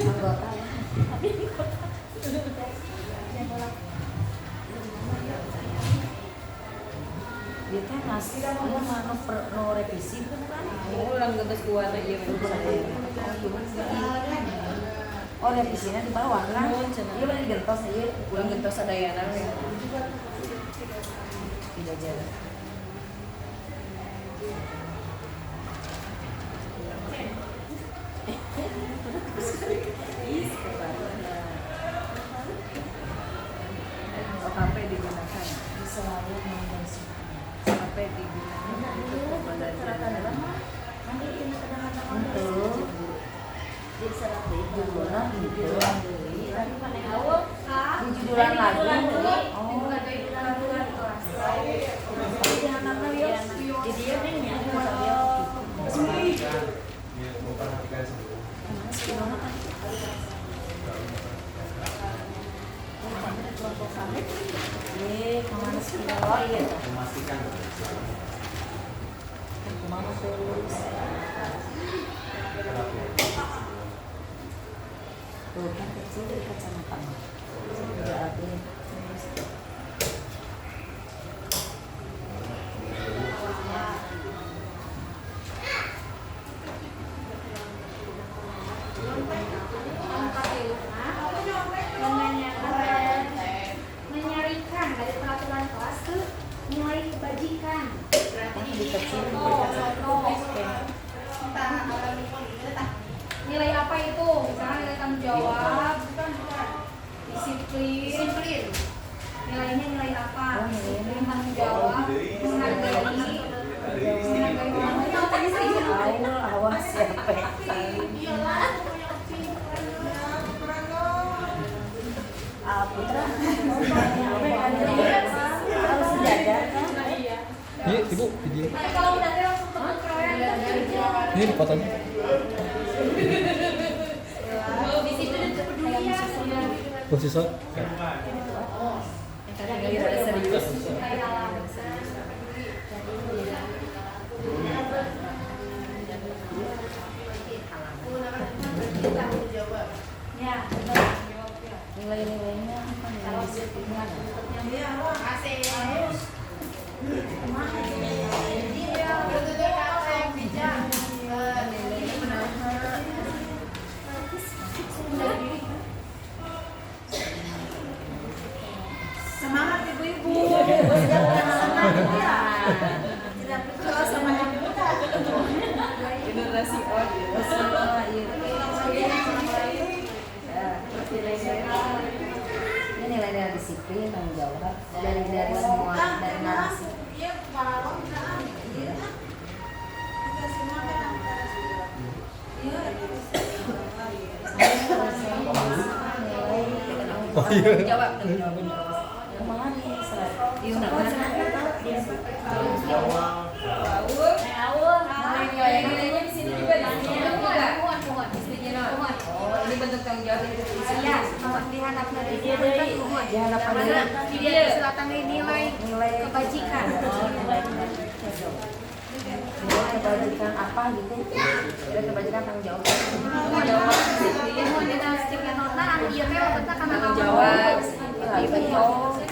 [SPEAKER 5] Anggota ya. Dia teh ngasih no revisi kan kan?
[SPEAKER 4] Orang geuntos kuana ieu
[SPEAKER 5] Oh revisinya di bawah kan? Iya bener gentos ieu.
[SPEAKER 4] Ulang gentos sadayana we. Tidak jalan. HP digunakan.
[SPEAKER 5] Selalu mengenai
[SPEAKER 4] HP digunakan untuk pembelajaran.
[SPEAKER 5] untuk jujuran gitu jujuran lagi oh
[SPEAKER 4] Jadi dia nih ya.
[SPEAKER 2] Memperhatikan sebelum.
[SPEAKER 5] kemana sih oh iya
[SPEAKER 2] Memastikan.
[SPEAKER 5] kemana terus
[SPEAKER 2] Kenapa?
[SPEAKER 5] Tuh kan kecil dari kacamata mah. Berarti
[SPEAKER 7] menyarikan dari peraturan kelas ke nilai kebajikan.
[SPEAKER 5] di kecil
[SPEAKER 7] Nilai apa itu? Misalnya nilai tanggung jawab, disiplin. Nilainya nilai apa? Disiplin, tanggung jawab, menghargai orang tadi saya
[SPEAKER 5] tahu awas siapa yang tahu. Putra harus dijaga kan?
[SPEAKER 8] Iya, Ibu, video.
[SPEAKER 7] kalau udah langsung keroyan
[SPEAKER 8] Ini di fotonya.
[SPEAKER 7] disiplin dan kepedulian.
[SPEAKER 8] Posisi.
[SPEAKER 4] Karena giliran serius.
[SPEAKER 7] Ya,
[SPEAKER 5] Nilai-nilainya apa nih? Disiplin.
[SPEAKER 3] Semangat ibu-ibu. Tidak percaya sama yang muda.
[SPEAKER 4] Generasi on.
[SPEAKER 5] Ini nilai-nilai disiplin, tanggung jawab dari semua dari narasi.
[SPEAKER 3] Iya, para orang iya. Kita semua kan antara iya.
[SPEAKER 8] Oh iya.
[SPEAKER 4] Jawab.
[SPEAKER 5] Kemana nih?
[SPEAKER 4] Di undangan. Nilai-nilainya di sini juga ini bentuk tanggung jawab dari
[SPEAKER 7] ya, di handapna di
[SPEAKER 5] Dia
[SPEAKER 7] selatan nilai kebajikan.
[SPEAKER 5] nilai kebajikan apa gitu? Nilai kebajikan tanggung jawab.
[SPEAKER 7] Disiplin nona anu ieu teh lebetna kana naon?
[SPEAKER 4] jawab.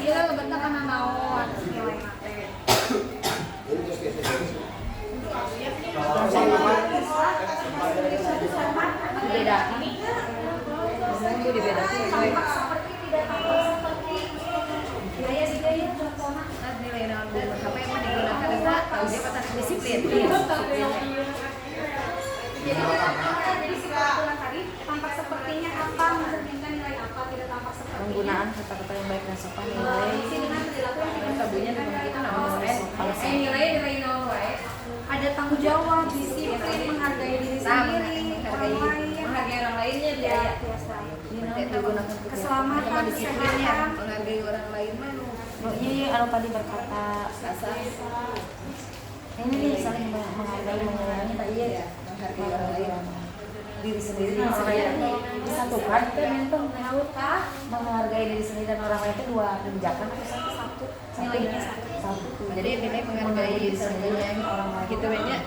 [SPEAKER 7] Ieu lebetna kana naon? Nilai mate.
[SPEAKER 5] Dibedakan.
[SPEAKER 4] Itu dibedakan.
[SPEAKER 7] Seperti tidak tampak seperti gaya si gaya contohna.
[SPEAKER 4] Nilai naon apa yang digunakan itu tahu dia patah disiplin.
[SPEAKER 7] Jadi si peraturan tadi tampak sepertinya apa mencerminkan nilai apa, tidak tampak seperti
[SPEAKER 5] Penggunaan kata-kata yang baik dan sopan nilai.
[SPEAKER 7] Isi dengan perilaku yang
[SPEAKER 4] Dan tabunya memang itu namanya nilai naon wae.
[SPEAKER 7] ada tanggung jawab, disiplin, menghargai diri sendiri, orang lain,
[SPEAKER 4] menghargai orang lainnya
[SPEAKER 7] ya,
[SPEAKER 4] dia.
[SPEAKER 7] biasa.
[SPEAKER 5] Digunakan
[SPEAKER 7] Keselamatan,
[SPEAKER 4] Disiplinnya
[SPEAKER 7] kesehatan,
[SPEAKER 4] menghargai orang lain mah
[SPEAKER 5] Ini anu tadi berkata
[SPEAKER 4] asal
[SPEAKER 5] ini nih saling menghargai menyayangi tadi ya.
[SPEAKER 4] menghargai orang lain.
[SPEAKER 5] Diri sendiri dan orang lain disatukan itu mentor menghargai diri sendiri dan orang lain itu dua pijakan atau satu
[SPEAKER 7] nilainya
[SPEAKER 5] satu
[SPEAKER 4] Jadi nilai menghargai diri sendiri
[SPEAKER 5] dan orang lain
[SPEAKER 4] gitu banyak.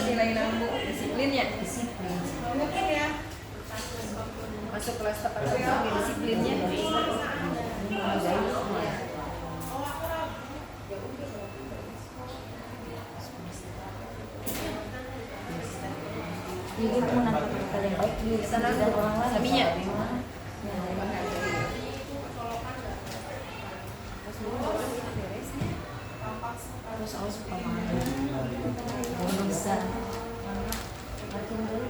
[SPEAKER 4] Nilai nambu disiplin ya.
[SPEAKER 5] disiplin.
[SPEAKER 4] Masuk kelas 8 di disiplinnya.
[SPEAKER 5] Jadi itu menangkap kata yang baik diri sendiri dan orang lain.
[SPEAKER 4] Sabinya.
[SPEAKER 5] Terus aku suka main. Belum bisa. Makin dulu.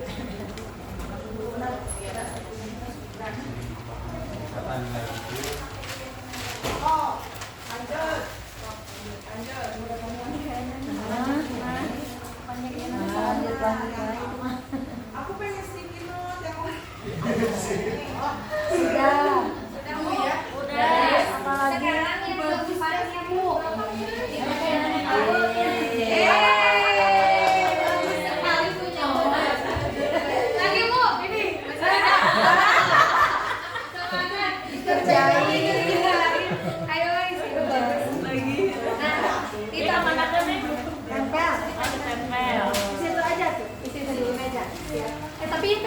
[SPEAKER 5] Lanjut lagi mah.
[SPEAKER 3] Aku pengen sticky note yang
[SPEAKER 5] Sudah.
[SPEAKER 7] Udah.
[SPEAKER 5] Apa lagi?
[SPEAKER 7] Sekarang yang lebih parahnya Bu. Sekali punya. Lagi Bu, ini. Kerjain. Ayo lagi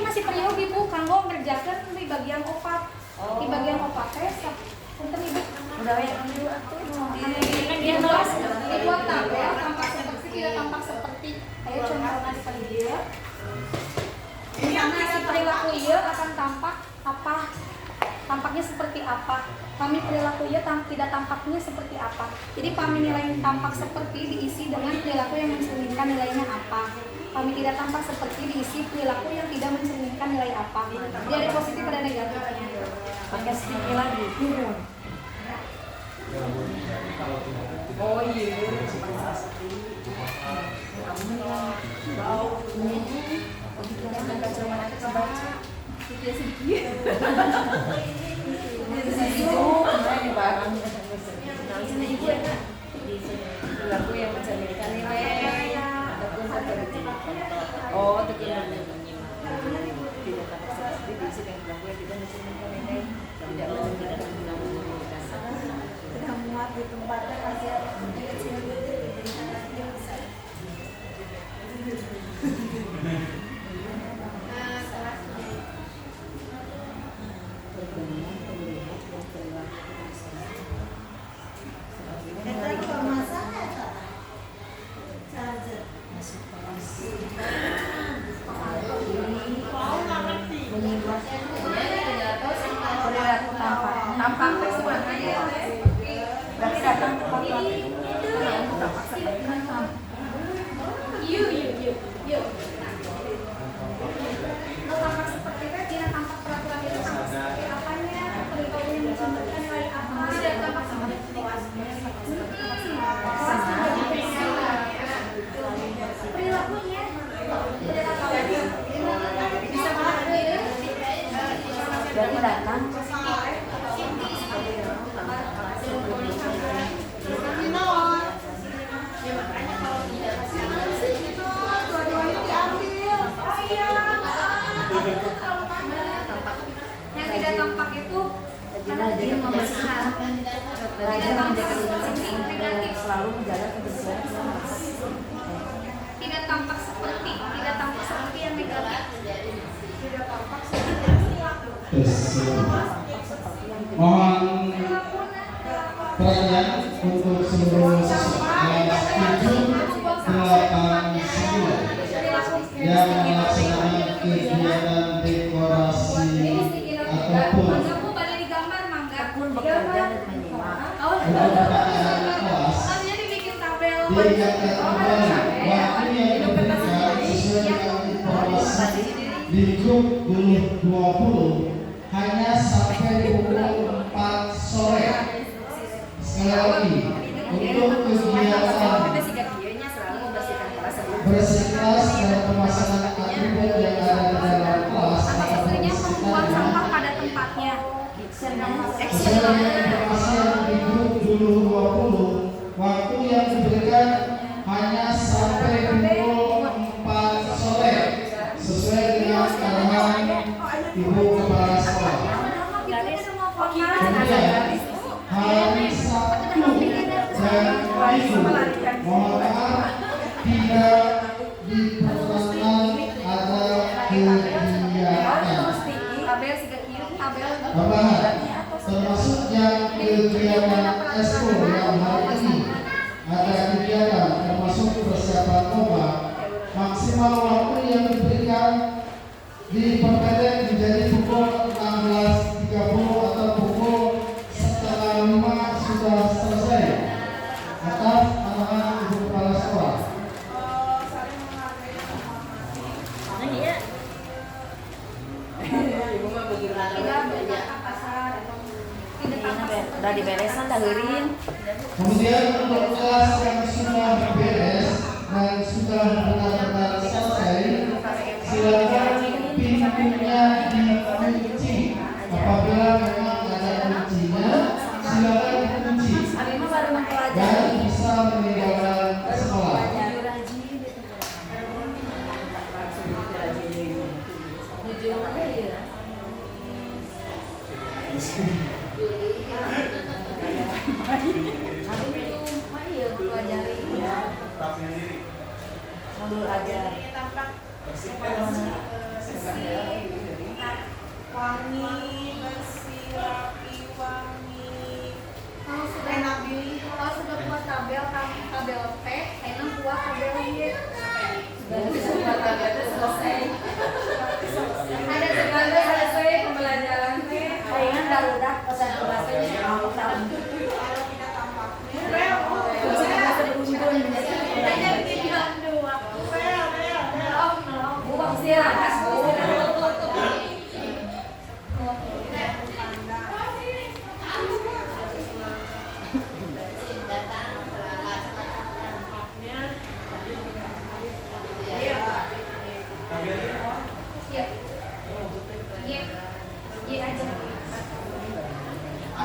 [SPEAKER 7] masih periode ibu kanggo ngerjakeun di bagian opat. Di bagian opat teh punten ibu.
[SPEAKER 5] Udah yang dulu atuh.
[SPEAKER 7] Dia nulis itu tabel tampak seperti tidak tampak seperti. Ayo contohnya di paling dia. Di sana si perilaku ieu akan tampak apa? Tampaknya seperti apa? Kami perilaku ieu tidak tampaknya seperti apa? Jadi kami nilai tampak seperti diisi dengan perilaku yang mencerminkan nilainya apa? Kami tidak tampak seperti diisi perilaku yang tidak mencerminkan nilai apa? Jadi ada positif ada negatifnya.
[SPEAKER 5] Pakai sticky lagi. Oh iya. Lagu yang mencerminkan nilai ataupun oh tidak tampak seperti diisi dengan lagu yang tidak mencerminkan nilai tidak mencerminkan
[SPEAKER 3] Sudah muat di tempatnya kasihan. Kita kalau masaknya tak charger.
[SPEAKER 5] Perilaku tampak sebenarnya berarti datang tepat waktu. Tampak seperti apa?
[SPEAKER 7] Tampak seperti itu tidak tampak peraturan itu tampak seperti apanya? Perilaku yang mencerminkan nilai apa? Tidak tampak seperti perilakunya bisa
[SPEAKER 5] Berarti datang
[SPEAKER 7] yang tidak tampak itu
[SPEAKER 5] rajin membersihkan, rajin menjaga kebersihan, selalu menjaga kebersihan.
[SPEAKER 7] tidak tampak seperti yang negatif. Tidak tampak
[SPEAKER 9] Mohon perhatian untuk seluruh kelas 7, 8, 9 yang melaksanakan kegiatan dekorasi ataupun
[SPEAKER 7] Mangga balik digambar mangga.
[SPEAKER 5] Pun bekerja dan menyimak.
[SPEAKER 9] kegiatan kelas
[SPEAKER 7] Jadi bikin tabel.
[SPEAKER 9] diingatkan kembali waktu yang diberikan sesuai dengan informasi di grup 20 hanya sampai pukul 4 sore. Sekali lagi, untuk kegiatan bersih kelas dan pemasangan atribut yang ada di dalam kelas
[SPEAKER 7] Atas istrinya membuang sampah pada tempatnya.
[SPEAKER 9] sesuai dengan informasi yang di grup 20 waktu yang diberikan hanya sampai pukul 4 sore sesuai dengan arahan Ibu Kepala Sekolah. Kemudian hari Sabtu dan Minggu mohon maaf tidak diperkenankan ada kegiatan tambahan termasuk yang kegiatan ekskul yang hari ini ada kegiatan termasuk persiapan lomba. Maksimal waktu yang diberikan diperpendek menjadi pukul 16.30 atau pukul 4:30 sudah selesai. Atas arahan Ibu Kepala Sekolah.
[SPEAKER 5] Udah diberesan dah heureun.
[SPEAKER 9] Kemudian untuk kelas yang sudah beres dan sudah benar-benar selesai, silakan pintunya dikunci. Apabila memang ada kuncinya, silakan dikunci
[SPEAKER 5] Abi mah baru mempelajari.
[SPEAKER 9] dan bisa meninggalkan sekolah.
[SPEAKER 2] Rapihin diri.
[SPEAKER 5] Modul ajar.
[SPEAKER 3] Tampak
[SPEAKER 2] bersih
[SPEAKER 3] wangi, bersih, rapi, wangi.
[SPEAKER 7] Kalau sudah
[SPEAKER 3] Enak pilih.
[SPEAKER 7] kalau sudah buat tabel T, enak buat tabel Y. Ada segala selesai pembelajaran teh.
[SPEAKER 5] Palingan barudak pesan kelasnya mau tahun.
[SPEAKER 3] Kalau tidak tampaknya.
[SPEAKER 7] Hanya bilang dua.
[SPEAKER 5] Buang silakan.
[SPEAKER 7] Iya. Iya. Iya aja.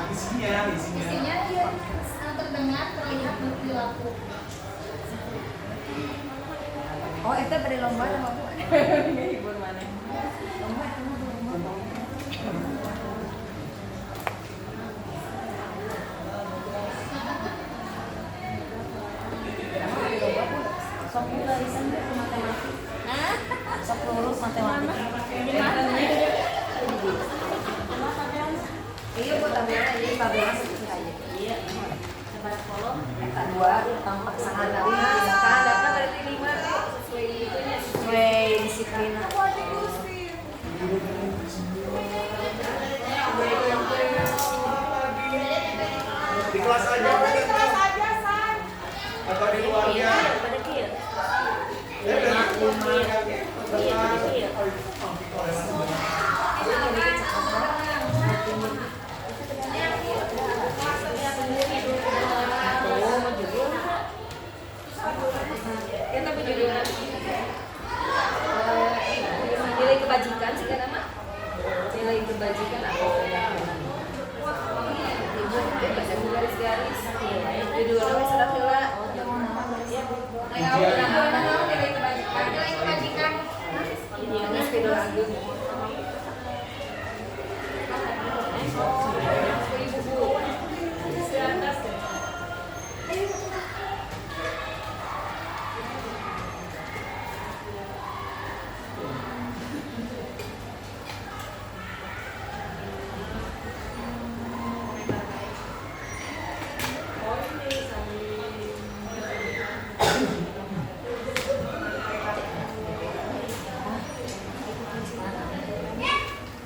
[SPEAKER 2] isinya
[SPEAKER 7] Isinya dia terdengar, terlihat, berperilaku.
[SPEAKER 4] Oh, itu beri lomba sama Bu. Hibur mana? Lomba itu lomba.
[SPEAKER 5] Sok lulusan ke matematik. Sok lulus matematik.
[SPEAKER 4] Iya, buat tabelnya jadi tabelnya seperti aja.
[SPEAKER 5] Iya. Sebar kolom.
[SPEAKER 4] Eta 2 tampak sangat dari kan dapat dari 5 sesuai itunya sesuai disiplin.
[SPEAKER 2] di kelas aja atau di luarnya
[SPEAKER 5] Pada kia.
[SPEAKER 4] Ya tapi judulnya nilai kebajikan sih kan nama nilai kebajikan apa ibu baca garis-garis judulnya sudah kira nilai kebajikan ini spidol agung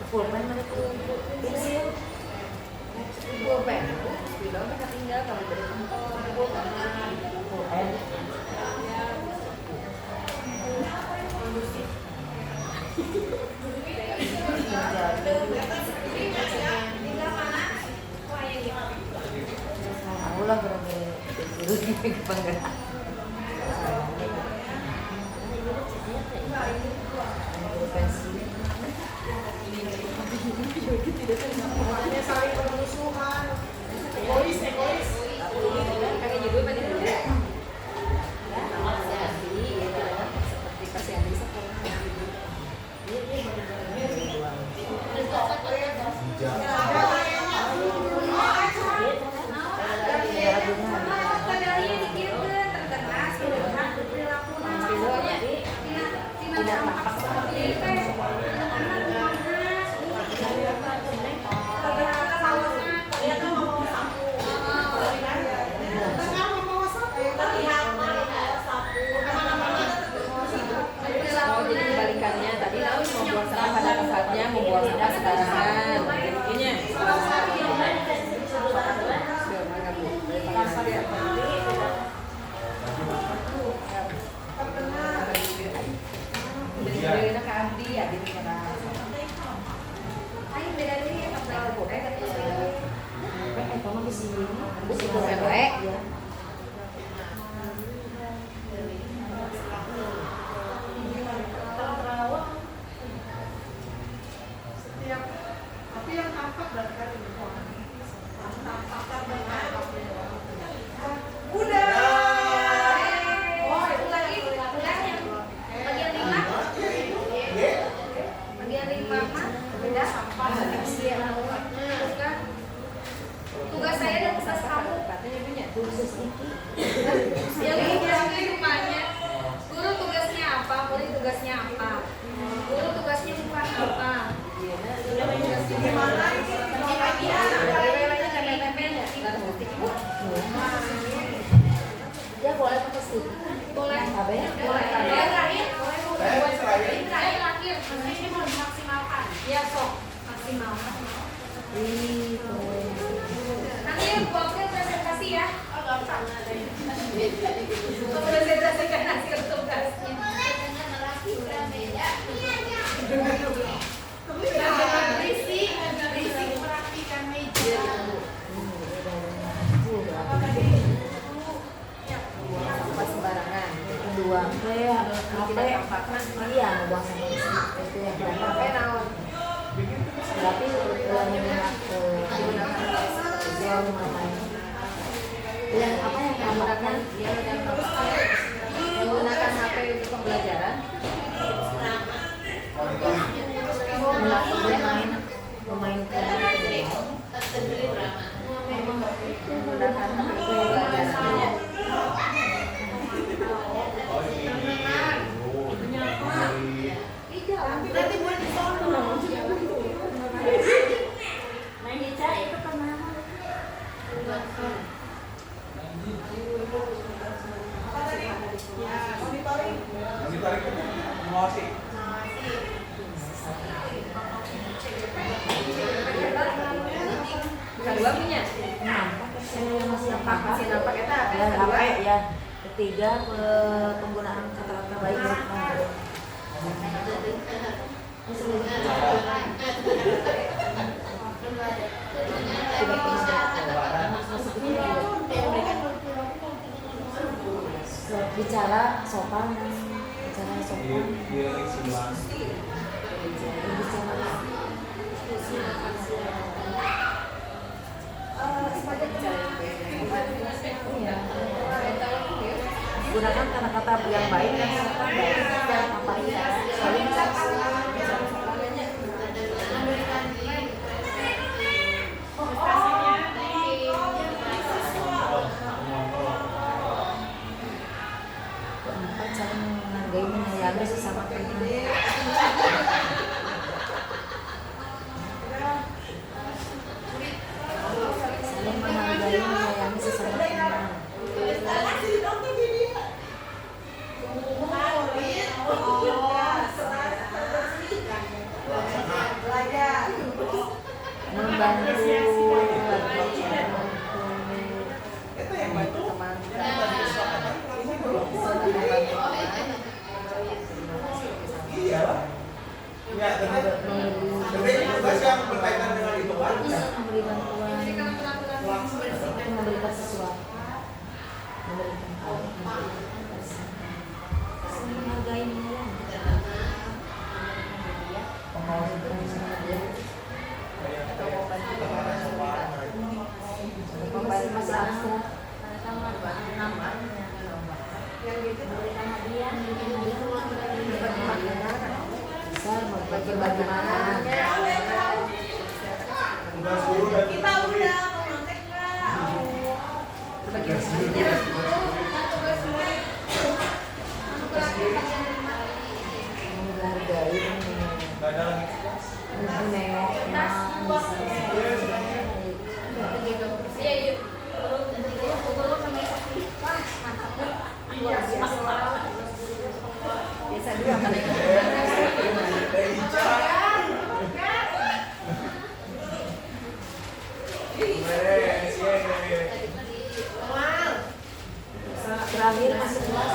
[SPEAKER 5] Pulpen mana tuh? Pensil.
[SPEAKER 4] pulpen spidol mereka tinggal kalau dari
[SPEAKER 5] Pulpen. Aku lah bener-bener di penggerak.
[SPEAKER 3] Makanya saling bermusuhan. Egois.
[SPEAKER 4] kayak judul pada dulu seperti kasihan di sekolah
[SPEAKER 7] Tabelnya dikitkan, terdengar, terlihat, berperilaku. Tidak tampak seperti itu.
[SPEAKER 4] jadi kebalikannya tadi lalu membuang sampah pada tempatnya membuang sampah sembarangan intinya beli ke abdi ya di keras
[SPEAKER 7] Ayo beda diri ya, tabel gue kata
[SPEAKER 5] Kamu di sini.
[SPEAKER 3] Tapi yang tampak berarti kan ini tampak udah.
[SPEAKER 7] Oh, itu lagi yang bagian 5. Bagian 5 mah beda sampah. Terus kan tugas saya dan tugas kamu. Yang di rumahnya. Guru tugasnya apa? Murid tugasnya apa?
[SPEAKER 3] Gimana ini?
[SPEAKER 4] Lele-lelenya kayak tempe-nya. Nggak ada stick ibu.
[SPEAKER 5] Ya boleh pakai stick.
[SPEAKER 7] Boleh.
[SPEAKER 5] Apa ya?
[SPEAKER 7] Boleh. Terakhir. Terakhir. Ini mau dimaksimalkan. Iya sok. Maksimalkan.
[SPEAKER 5] Itu.
[SPEAKER 7] Nanti buatnya presentasi ya. Oh gampang. Presentasikan hasil tugasnya. Berisik merapikan meja.
[SPEAKER 4] Sampah sembarangan.
[SPEAKER 5] Kedua, kayak apa ya? Iya, buang sampah itu yang
[SPEAKER 4] Apa
[SPEAKER 5] berapa?
[SPEAKER 4] naon?
[SPEAKER 5] Berarti jual rumah yang apa yang
[SPEAKER 4] Menggunakan
[SPEAKER 5] kamarnya
[SPEAKER 4] menggunakan HP untuk pembelajaran.
[SPEAKER 5] memainkan
[SPEAKER 4] Menggunakan HP untuk pembelajaran.
[SPEAKER 3] Berarti boleh di sono. Apa tadi? Ya, monitoring.
[SPEAKER 2] Ditarik itu emosi.
[SPEAKER 4] Kedua punya.
[SPEAKER 5] masih
[SPEAKER 4] Masih nampak kita
[SPEAKER 5] ya
[SPEAKER 4] kedua.
[SPEAKER 5] apa ya ketiga penggunaan kata-kata baik bicara sopan
[SPEAKER 2] Iya, sembilan.
[SPEAKER 5] gunakan kata-kata yang baik dan sopan dan apa saling keempat saling menghargai menyayangi sesama teman. Saling menghargai menyayangi sesama teman. Membantu
[SPEAKER 2] Itu yang bantu. Iya lah. Ya, tapi tugas yang berkaitan dengan itu kan.
[SPEAKER 5] memberi bantuan memberikan sesuatu menghargai membantu masyarakat bisa berbagi bagaimana
[SPEAKER 2] Tugas guru dan
[SPEAKER 3] Kita udah mau nyontek nggak?
[SPEAKER 5] menghargai
[SPEAKER 2] nggak ada lagi tugas.
[SPEAKER 5] menengok
[SPEAKER 4] Biasa juga kan.
[SPEAKER 5] terakhir masuk kelas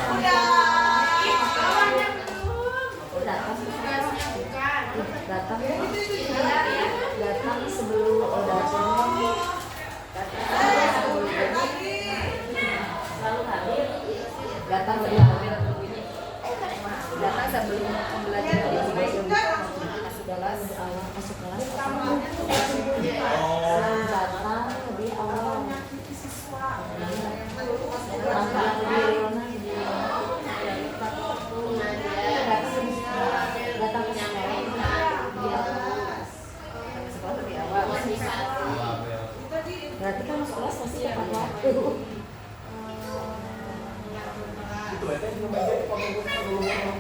[SPEAKER 5] datang sebelum datang lebih awal
[SPEAKER 4] Datang sebelum pembelajaran dimulai.
[SPEAKER 5] masuk kelas datang lebih awal datang ke
[SPEAKER 4] Sekolah lebih awal.
[SPEAKER 5] berarti kan masuk kelas pasti tepat waktu
[SPEAKER 2] Itu ya, yang bagian pengumuman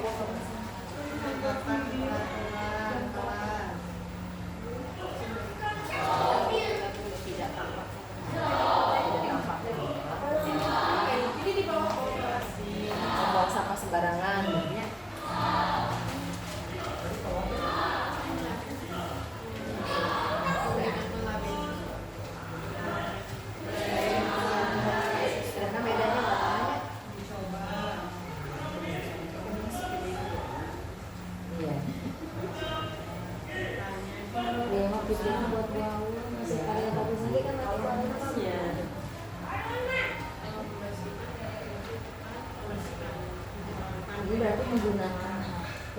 [SPEAKER 5] SD buat bau masih karya bagus lagi kan lagi baru
[SPEAKER 4] Ya.
[SPEAKER 5] Jadi berarti menggunakan HP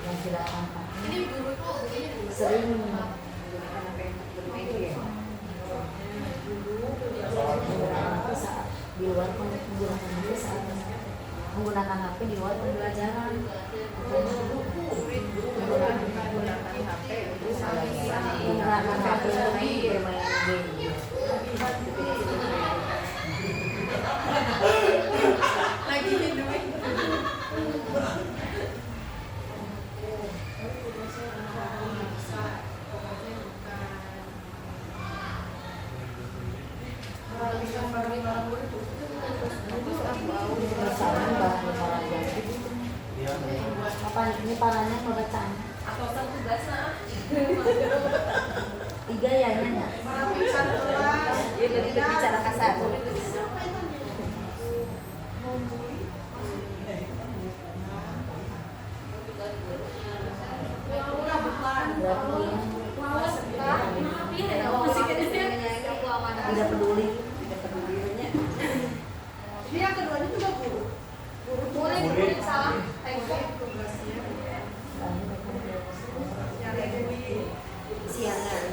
[SPEAKER 5] yang tidak tampak sering menggunakan HP yang bermedia menggunakan HP saat di luar menggunakan HP saat menggunakan HP di luar pembelajaran atau menggunakan HP untuk bermain game.
[SPEAKER 3] Lagi minum.
[SPEAKER 5] Bersama bahan olahraga. Apa ini parahnya pembacaan?
[SPEAKER 4] Atau satu tugasnya?
[SPEAKER 5] 3 ya nya.
[SPEAKER 4] Dia berbicara kasar.
[SPEAKER 5] Tidak peduli.
[SPEAKER 3] Ini yang keduanya juga guru.
[SPEAKER 7] Murid salah tempo.
[SPEAKER 4] Siangan.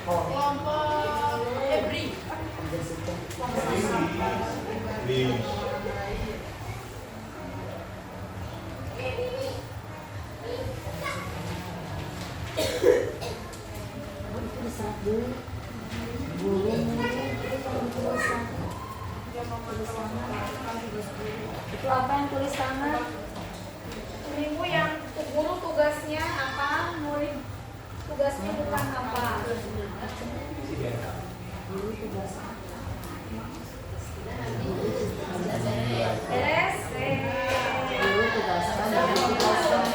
[SPEAKER 3] Kelompok Hebri.
[SPEAKER 5] Diserap dulu. Guru itu apa yang tulis tangan?
[SPEAKER 7] Minggu yang guru tugasnya apa, murid tugasnya bukan apa.
[SPEAKER 5] Guru tugas
[SPEAKER 7] Beres.
[SPEAKER 5] guru tugaskan guru tugaskan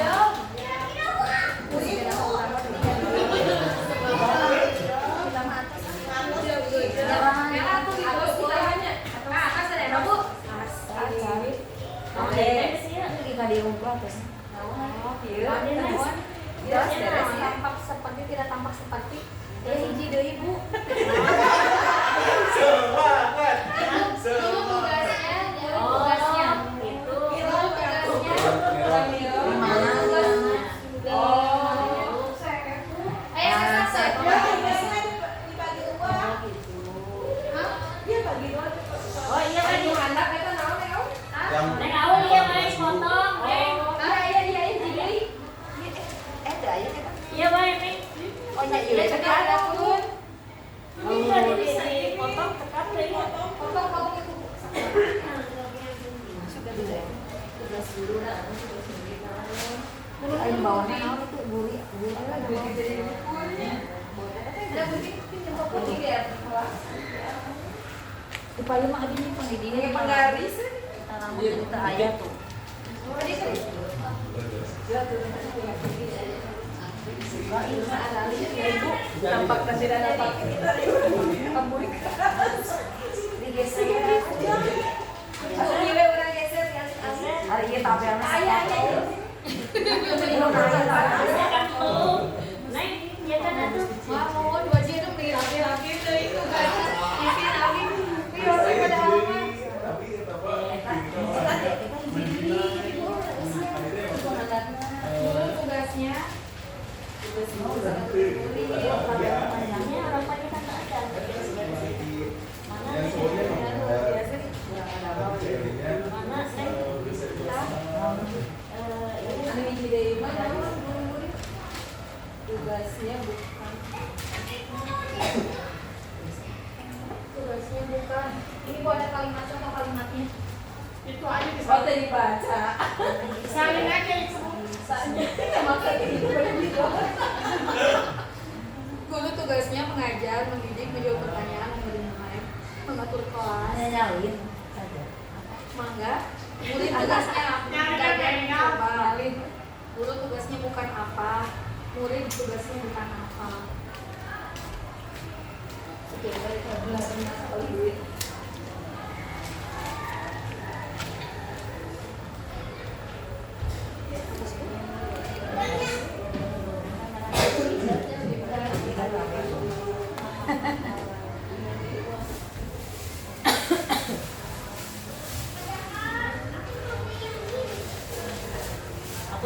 [SPEAKER 7] Tampak seperti tidak tampak seperti. Hiji deui Bu.
[SPEAKER 2] Semangat.
[SPEAKER 7] Dulu tugasnya, tugasnya itu. Tugasnya.
[SPEAKER 4] Oh iya kan di handap itu naon ya?
[SPEAKER 2] Yang
[SPEAKER 4] Iya baik nih. Oh iya iya jadi ada pun. Bisa dipotong tekan deh.
[SPEAKER 7] Potong kamu itu.
[SPEAKER 5] tugas guru ayo bawahnya naon itu guru
[SPEAKER 7] Ada begini pinjam buku dia kelas.
[SPEAKER 5] upaya mah ini pendidikan
[SPEAKER 4] Penggaris.
[SPEAKER 5] rambut kita ayah tuh
[SPEAKER 4] Tampak tidak dapat pemburi
[SPEAKER 5] digeser
[SPEAKER 4] Iya orang geser kan.
[SPEAKER 5] hari ini tabelnya
[SPEAKER 4] Ayah ayah.
[SPEAKER 7] Mau 2 jam itu laki-laki itu kan. Isi lagi. Biar pada halaman. Dulu tugasnya
[SPEAKER 4] Tugasnya bukan.
[SPEAKER 7] tugasnya bukan. Ini Bu ada kalimat contoh kalimatnya.
[SPEAKER 3] Itu aja di
[SPEAKER 4] Oh tadi baca.
[SPEAKER 3] salin aja itu.
[SPEAKER 7] Guru tugasnya mengajar, mendidik, menjawab pertanyaan, memberi nilai, mengatur kelas.
[SPEAKER 5] nyalin saja
[SPEAKER 7] Mangga. Murid tugasnya apa? Guru tugasnya bukan apa. Murid tugasnya bukan apa. Oke, balik ke belasan masa duit.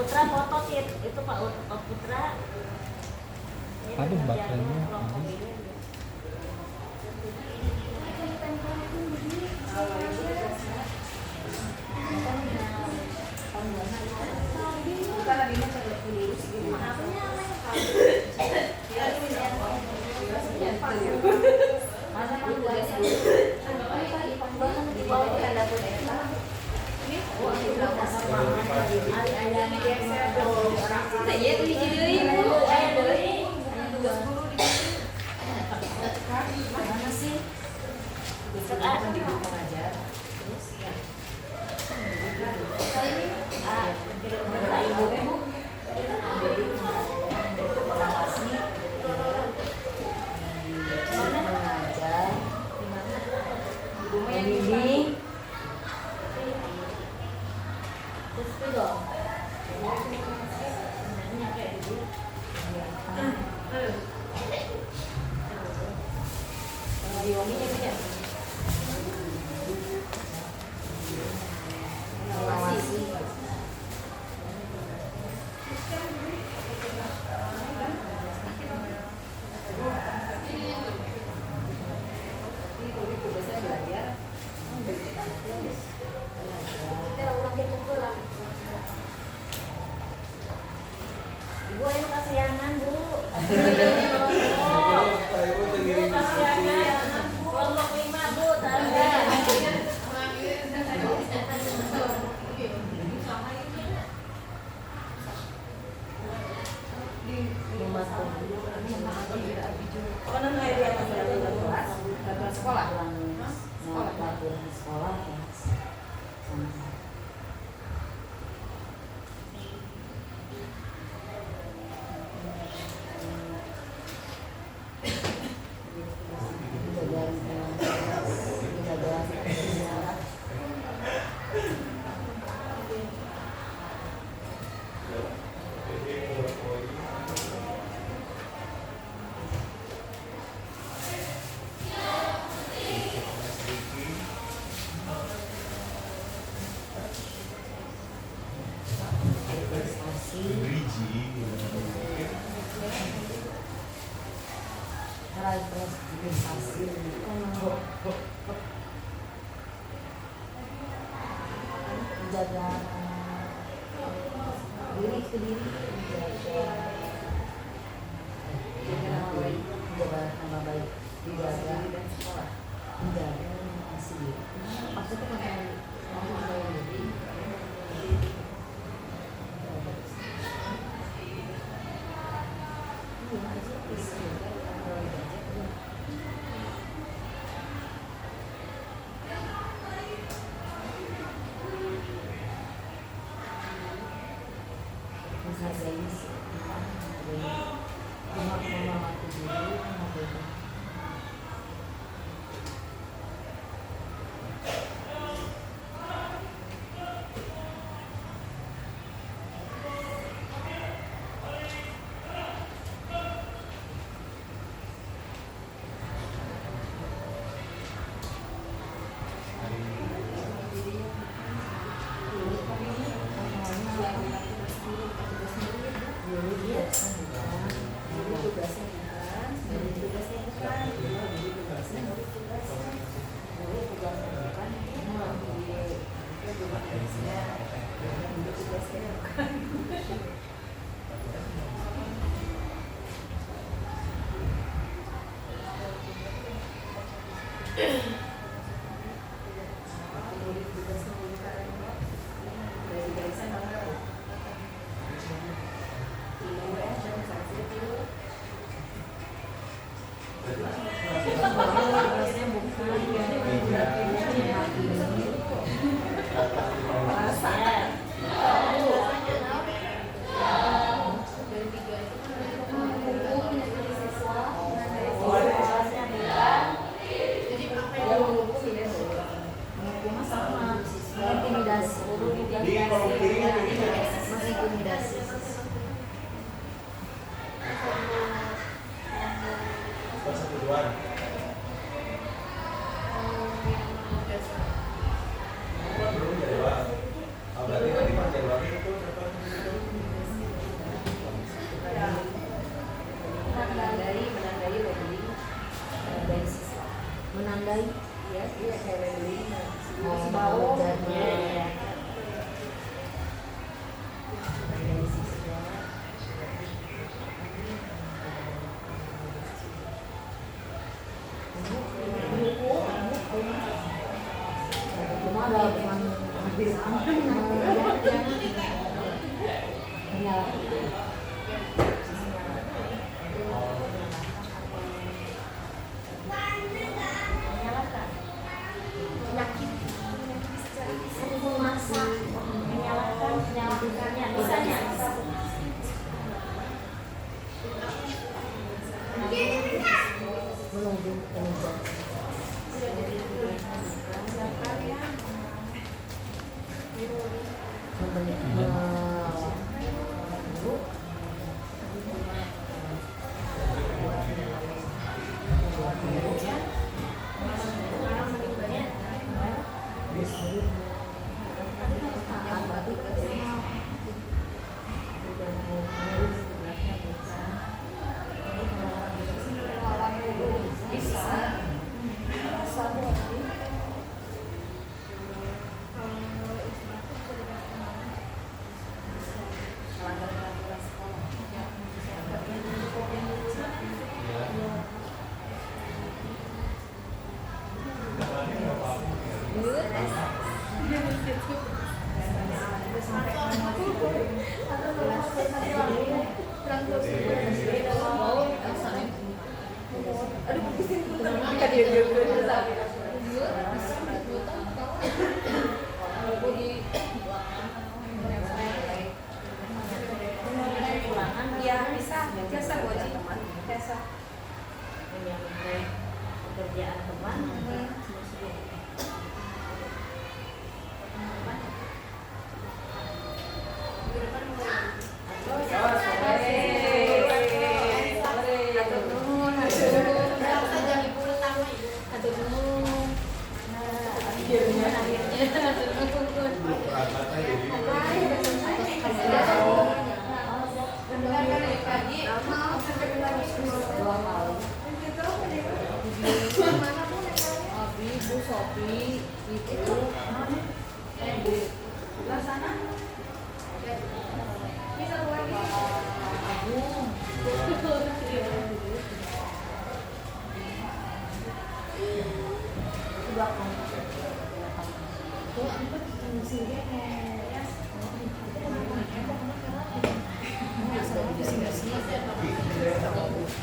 [SPEAKER 4] Putra foto itu Pak Putra.
[SPEAKER 8] Aduh, baterainya.
[SPEAKER 4] Bu, ayo kasihangan Bu.
[SPEAKER 2] Ibu tengiring
[SPEAKER 4] Kasihangan. Kelompok 5 Bu, tanda.
[SPEAKER 5] Sekolah. Sekolah. Jaga diri ke diri, jaga nama baik, dijaga dan sekolah, dijaga masih diri. Maksudnya kan mau menjaga diri.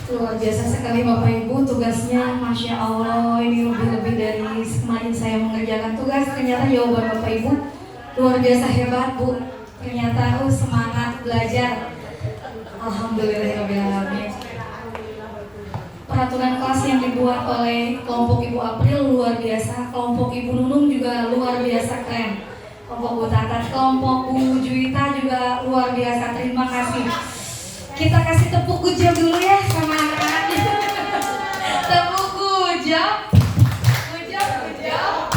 [SPEAKER 1] Luar biasa sekali Bapak Ibu, tugasnya Masya Allah, ini lebih dari kemarin saya mengerjakan tugas. Ternyata jawaban Bapak Ibu luar biasa hebat Bu, ternyata semangat belajar. Alhamdulillahirrahmanirrahim. Peraturan kelas yang dibuat oleh kelompok Ibu April luar biasa, kelompok Ibu Nunung juga luar biasa keren, kelompok Bu Tatat, kelompok Bu Juwita juga luar biasa, terima kasih. Kita kasih tepuk gujab dulu ya sama anak-anaknya. Tepuk gujab. Gujab, gujab.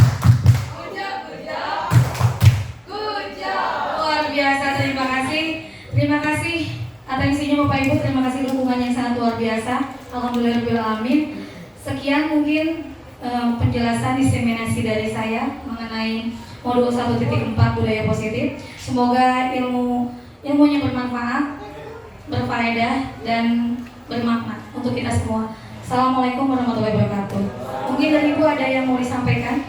[SPEAKER 1] Gujab, gujab. Gujab. Luar biasa, terima kasih. Terima kasih atensinya Bapak Ibu, terima kasih dukungan yang sangat luar biasa. Alhamdulillahirrahmanirrahim. Sekian mungkin penjelasan diseminasi dari saya mengenai modul 1.4 budaya positif. Semoga ilmunya bermanfaat, berfaedah dan bermakna untuk kita semua. Assalamualaikum warahmatullahi wabarakatuh. Mungkin dari Ibu ada yang mau disampaikan?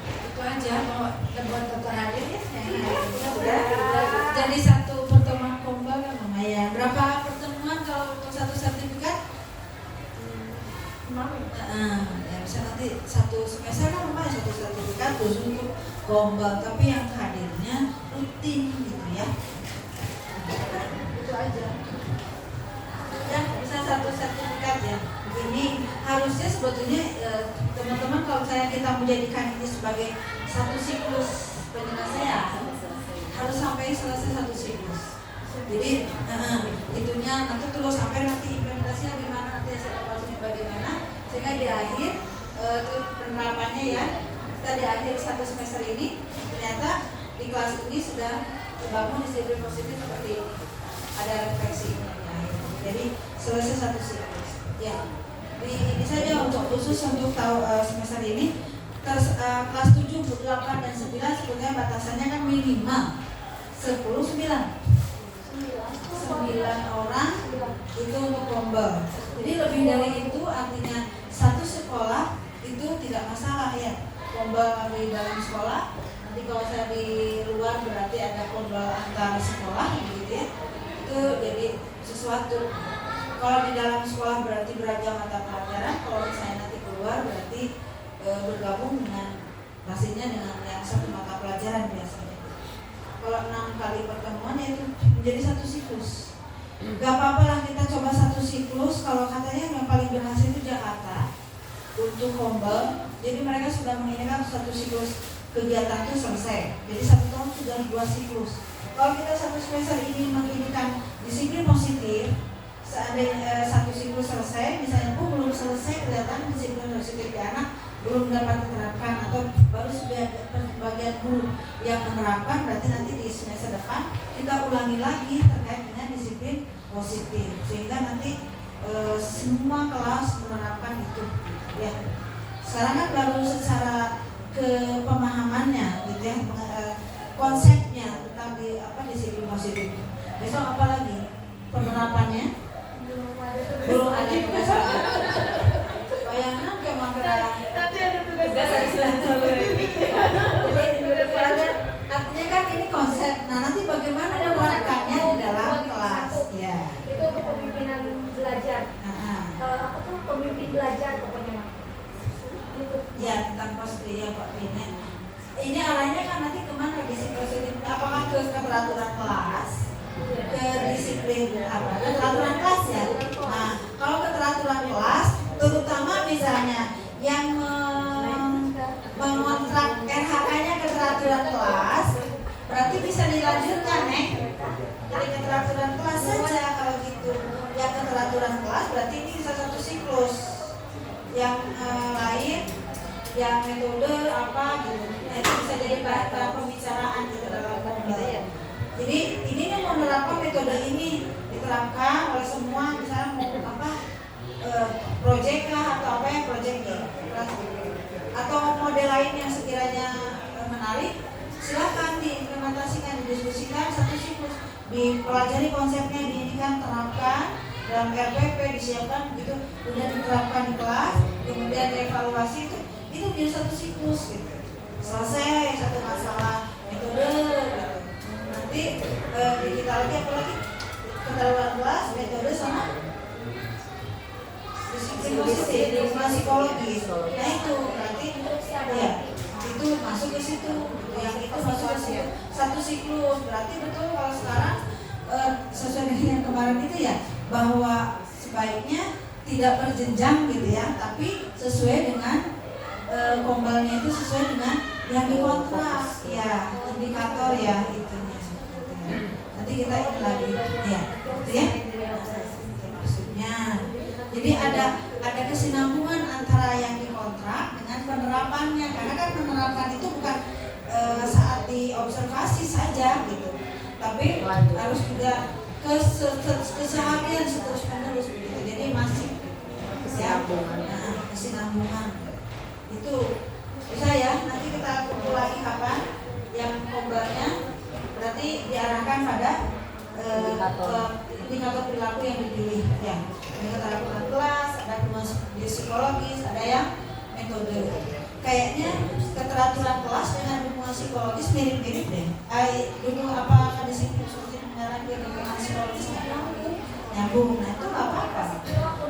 [SPEAKER 3] Itu aja mau buat dokter hadir ya. Udah. Jadi satu pertemuan komba kan lumayan. Berapa pertemuan kalau untuk satu sertifikat? Ya bisa nanti satu semester kan lumayan satu sertifikat khusus untuk komba. Tapi yang hadirnya rutin gitu ya. Itu aja ya, bisa satu sertifikat ya. Ini harusnya sebetulnya teman-teman kalau saya kita menjadikan ini sebagai satu siklus penyelesaian harus sampai selesai satu siklus. Jadi itunya nanti tunggu sampai nanti implementasinya gimana, nanti hasil evaluasinya bagaimana, sehingga di akhir penerapannya ya kita di akhir satu semester ini ternyata di kelas ini sudah terbangun disiplin positif seperti ini, ada refleksi ini. Jadi selesai satu siklus. Ya, ini saja untuk khusus untuk semester ini. Kelas 7, 8 dan 9 sebetulnya batasannya kan minimal 9 orang itu untuk lomba. Jadi lebih dari itu artinya satu sekolah itu tidak masalah ya. Lomba di dalam sekolah nanti nanti kalau saya di luar berarti ada kombal antar sekolah gitu ya, itu jadi sesuatu. Kalau di dalam sekolah berarti beragam mata pelajaran, kalau saya nanti keluar berarti bergabung dengan pastinya dengan yang satu mata pelajaran biasanya. Kalau 6 kali pertemuan itu menjadi satu siklus. Gak apa-apa lah kita coba satu siklus. Kalau katanya yang paling berhasil itu Jakarta untuk kombal. Jadi mereka sudah menginginkan satu siklus kegiatan itu selesai. Jadi 1 tahun sudah 2 siklus. Kalau kita satu semester ini menginginkan disiplin positif, seandainya satu siklus selesai, misalnya belum selesai kelihatan disiplin positif di anak belum dapat diterapkan atau baru sebagian guru yang menerapkan, berarti nanti di semester depan kita ulangi lagi terkait dengan disiplin positif sehingga nanti semua kelas menerapkan itu ya. Sekarang kan baru secara kepemahamannya gitu ya, konsepnya tentang disiplin positif. Besok apa lagi penerapannya? Belum ada juga soal. Bayangkan kayak magelang.
[SPEAKER 4] Nanti ada tugas
[SPEAKER 3] Artinya kan ini konsep. Nah nanti bagaimana menerapkannya di dalam kelas? Ya.
[SPEAKER 7] Itu untuk pemimpinan belajar. Kalau aku tuh pemimpin belajar pokoknya.
[SPEAKER 3] Ya tentang positif ya Pak Bina. Ini arahnya kan nanti kemana disiplin positif? Apakah ke keteraturan kelas? Ke disiplin apa? Keteraturan kelas ya. Nah kalau keteraturan kelas, terutama misalnya yang mengontrak RHK-nya keteraturan kelas, berarti bisa dilanjutkan dari keteraturan kelas saja kalau gitu. Yang keteraturan kelas berarti ini bisa satu siklus. Yang lain, yang metode apa gitu, nah, itu bisa jadi bahan pembicaraan gitu dalam pembelajaran. Jadi ini nih mau menerapkan metode ini diterapkan oleh semua, misalnya mau apa proyek kah atau apa ya proyek atau model lain yang sekiranya menarik, silakan diimplementasikan, didiskusikan satu siklus, dipelajari konsepnya, diinikan, terapkan dalam RPP, disiapkan gitu, kemudian diterapkan di kelas, kemudian dievaluasi itu menjadi satu siklus gitu. Selesai satu masalah metode gitu. Nanti di kita lagi apalagi keteraturan kelas, metode sama disiplin positif, psikologis. Nah itu berarti ya itu masuk ke situ. Yang itu masuk ke situ. Satu siklus berarti betul kalau sekarang sesuai dengan yang kemarin itu ya, bahwa sebaiknya tidak berjenjang gitu ya, tapi sesuai dengan kombalnya itu sesuai dengan yang dikontrak ya, indikator ya itunya. Nanti kita ini lagi ya, gitu ya. Maksudnya jadi ada kesinambungan antara yang dikontrak dengan penerapannya, karena kan penerapan itu bukan saat diobservasi saja gitu, tapi harus juga keseharian terus-menerus gitu. Jadi masih ya, kesinambungan itu bisa ya. Nanti kita kumpul lagi kapan yang kombalnya, berarti diarahkan pada indikator perilaku yang dipilih ya. Ada keteraturan kelas, ada psikologis, ada yang metode. Kayaknya keteraturan kelas dengan dukungan psikologis mirip-mirip deh. Dulu apa disiplin positif mengarah ke dukungan psikologis nyambung. Nah itu nggak apa-apa.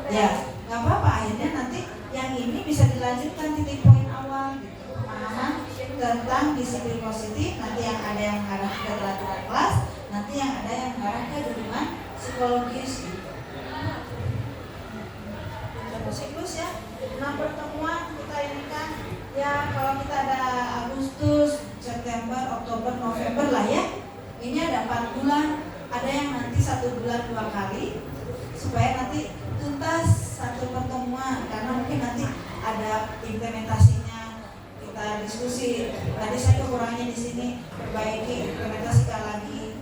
[SPEAKER 3] Ya nggak apa-apa. Akhirnya nanti yang ini bisa dilanjutkan titik poin awal gitu. Pemahaman tentang disiplin positif. Nanti yang ada yang mengarah ke keteraturan kelas, nanti yang ada yang mengarah ke dukungan psikologis. Satu siklus ya. 6 pertemuan kita ini kan ya, kalau kita ada Agustus, September, Oktober, November lah ya. Ini ada 4 bulan, ada yang nanti 1 bulan 2 kali supaya nanti tuntas satu pertemuan, karena mungkin nanti ada implementasinya, kita diskusi. Tadi saya kekurangannya di sini, perbaiki, implementasikan lagi.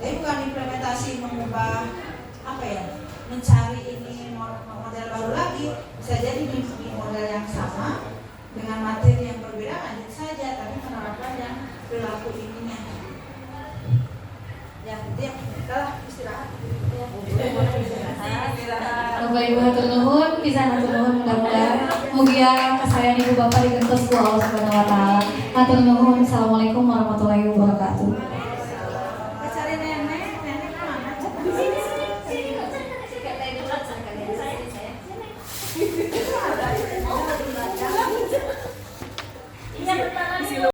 [SPEAKER 3] Tapi bukan implementasi mengubah apa ya, mencari ini model baru lagi, bisa jadi di model yang sama dengan materi yang berbeda lanjut saja, tapi menerapkan yang perilaku ininya. Ya, itu ya. Udah istirahat.
[SPEAKER 1] Coba Bapak Ibu hatur nuhun, bisa hatur nuhun mudah-mudahan mugia kesayangan Ibu Bapak digentos ku Allah Subhanahu wa taala. Hatur nuhun. Assalamualaikum warahmatullahi wabarakatuh.